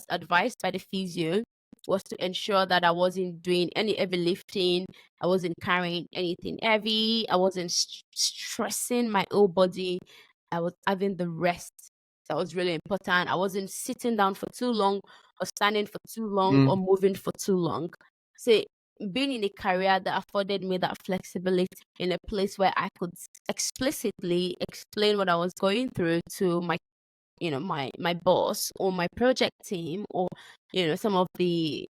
[SPEAKER 1] advised by the physio, was to ensure that I wasn't doing any heavy lifting, I wasn't carrying anything heavy, I wasn't stressing my whole body, I was having the rest. That was really important. I wasn't sitting down for too long, or standing for too long, or
[SPEAKER 2] Mm.
[SPEAKER 1] moving for too long. So being in a career that afforded me that flexibility, in a place where I could explicitly explain what I was going through to my boss or my project team, or some of the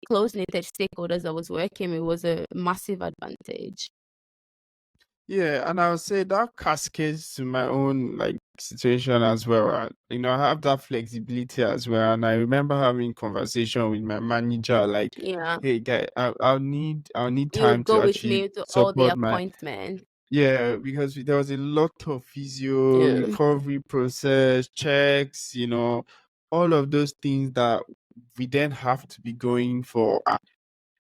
[SPEAKER 1] close knitted stakeholders I was working with, was a massive advantage.
[SPEAKER 2] Yeah, and I would say that cascades to my own like situation as well. I have that flexibility as well. And I remember having conversation with my manager, like,
[SPEAKER 1] Yeah,
[SPEAKER 2] "Hey, guy, I'll need
[SPEAKER 1] you
[SPEAKER 2] time to
[SPEAKER 1] go with
[SPEAKER 2] actually
[SPEAKER 1] me to all the
[SPEAKER 2] support my."
[SPEAKER 1] appointments.
[SPEAKER 2] Yeah, because there was a lot of physio
[SPEAKER 1] Yeah,
[SPEAKER 2] recovery process checks, all of those things that we then have to be going for.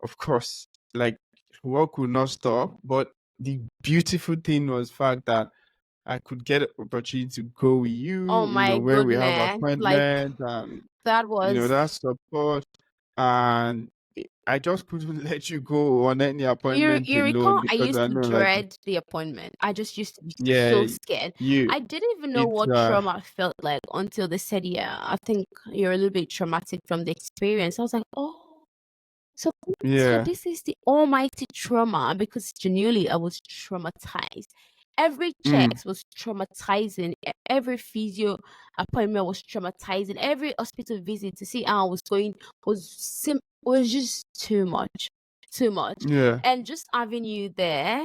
[SPEAKER 2] Of course, like, work will not stop, but the beautiful thing was fact that I could get an opportunity to go with you,
[SPEAKER 1] Oh my
[SPEAKER 2] when we have
[SPEAKER 1] goodness. Like
[SPEAKER 2] appointments and,
[SPEAKER 1] that was
[SPEAKER 2] that support. And I just couldn't let you go on any
[SPEAKER 1] you
[SPEAKER 2] appointment
[SPEAKER 1] you
[SPEAKER 2] alone
[SPEAKER 1] recall I
[SPEAKER 2] because
[SPEAKER 1] used
[SPEAKER 2] I
[SPEAKER 1] to
[SPEAKER 2] know, like,
[SPEAKER 1] dread the appointment. I just used to be
[SPEAKER 2] yeah,
[SPEAKER 1] so scared.
[SPEAKER 2] you,
[SPEAKER 1] I didn't even know
[SPEAKER 2] it's,
[SPEAKER 1] what trauma felt like until they said, yeah, I think you're a little bit traumatic from the experience. I was like, oh, so
[SPEAKER 2] yeah,
[SPEAKER 1] this is the almighty trauma, because genuinely I was traumatized. Every check
[SPEAKER 2] mm,
[SPEAKER 1] was traumatizing. Every physio appointment was traumatizing. Every hospital visit to see how I was going was just too much, too much.
[SPEAKER 2] yeah,
[SPEAKER 1] And just having you there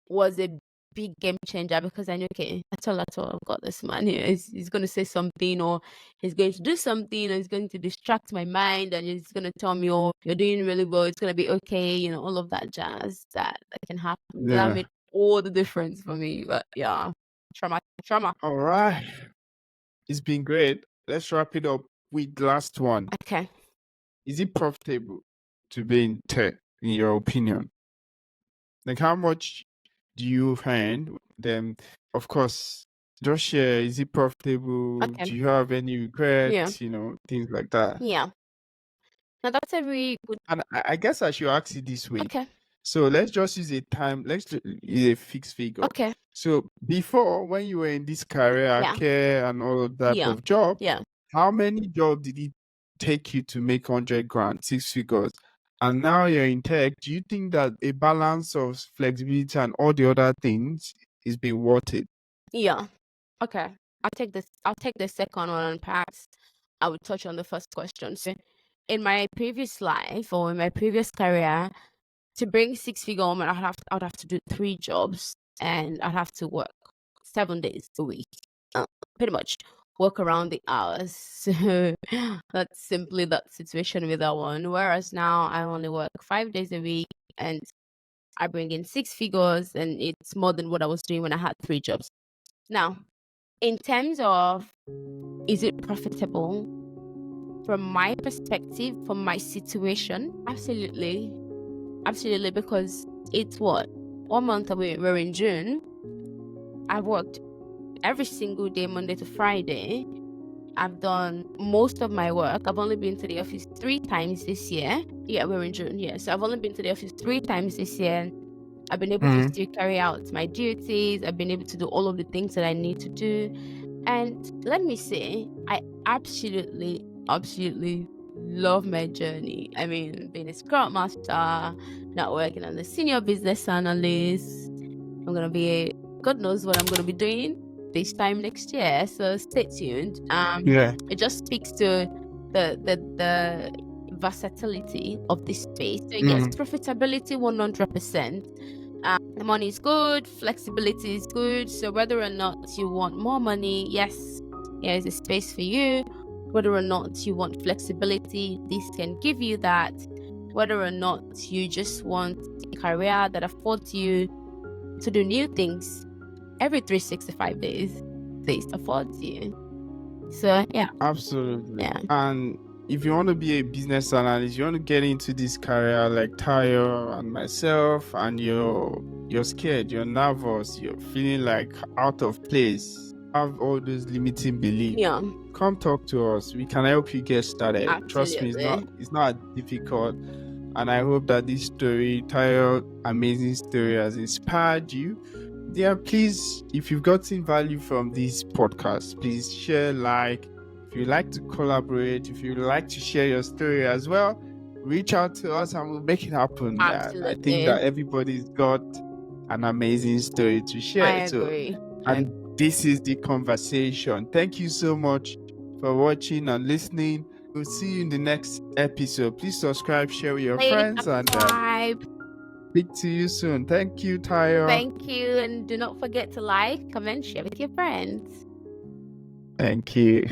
[SPEAKER 1] was a big game changer, because I knew, okay, that's all, I've got this man here. He's going to say something, or he's going to do something, or he's going to distract my mind, and he's going to tell me, oh, you're doing really well, it's going to be okay, all of that jazz that can happen. That
[SPEAKER 2] yeah.
[SPEAKER 1] made all the difference for me. But yeah, trauma.
[SPEAKER 2] All right. It's been great. Let's wrap it up with the last one.
[SPEAKER 1] Okay.
[SPEAKER 2] Is it profitable to be in tech, in your opinion? Like, how much do you earn? Then, of course, just share. Is it profitable?
[SPEAKER 1] Okay.
[SPEAKER 2] Do you have any
[SPEAKER 1] Yeah.
[SPEAKER 2] regrets? Things like that.
[SPEAKER 1] Yeah. Now that's a really good.
[SPEAKER 2] And I guess I should ask it this way.
[SPEAKER 1] Okay.
[SPEAKER 2] So let's just use use a fixed figure.
[SPEAKER 1] Okay.
[SPEAKER 2] So before, when you were in this career,
[SPEAKER 1] Yeah.
[SPEAKER 2] care and all of that
[SPEAKER 1] Yeah.
[SPEAKER 2] of job,
[SPEAKER 1] Yeah.
[SPEAKER 2] how many jobs did it take you to make 100 grand, 6 figures? And now you're in tech. Do you think that a balance of flexibility and all the other things is being worth it?
[SPEAKER 1] Yeah. Okay. I'll take the second one, and perhaps I would touch on the first question. So in my previous life, or in my previous career, to bring 6 figure home, I'd have to do 3 jobs, and I'd have to work 7 days a week. Pretty much work around the hours. So that's simply that situation with that one. Whereas now I only work 5 days a week, and I bring in 6 figures, and it's more than what I was doing when I had 3 jobs. Now, in terms of, is it profitable? From my perspective, from my situation, absolutely. Absolutely, because it's what? 1 month away, we're in June. I've worked every single day, Monday to Friday. I've done most of my work. I've only been to the office 3 times this year. Yeah, we're in June. Yeah, so I've only been to the office 3 times this year. I've been able to still carry out my duties. I've been able to do all of the things that I need to do. And let me say, I absolutely love my journey. I mean, being a Scrum Master, not working as a senior business analyst. I'm going to be God knows what I'm going to be doing this time next year. So stay tuned.
[SPEAKER 2] Yeah.
[SPEAKER 1] It just speaks to the versatility of this space. So yes, profitability 100%. The money is good, flexibility is good. So whether or not you want more money, yes, there is a space for you. Whether or not you want flexibility, this can give you that. Whether or not you just want a career that affords you to do new things every 365 days, this affords you. So yeah.
[SPEAKER 2] Absolutely.
[SPEAKER 1] Yeah.
[SPEAKER 2] And if you want to be a business analyst, you want to get into this career like Tayo and myself, and you're scared, you're nervous, you're feeling like out of place, have all those limiting beliefs.
[SPEAKER 1] Yeah.
[SPEAKER 2] Come talk to us. We can help you get started.
[SPEAKER 1] Absolutely.
[SPEAKER 2] Trust me, it's not difficult. And I hope that this story, Tayo, amazing story, has inspired you. Yeah, please, if you've gotten value from this podcast, please share, like. If you like to collaborate, if you like to share your story as well, reach out to us and we'll make it happen.
[SPEAKER 1] Absolutely.
[SPEAKER 2] I think that everybody's got an amazing story to share.
[SPEAKER 1] I agree.
[SPEAKER 2] And this is the conversation. Thank you so much for watching and listening. We'll see you in the next episode. Please subscribe, share with your friends, and speak to you soon. Thank you, Tayo.
[SPEAKER 1] Thank you. And do not forget to like, comment, share with your friends.
[SPEAKER 2] Thank you.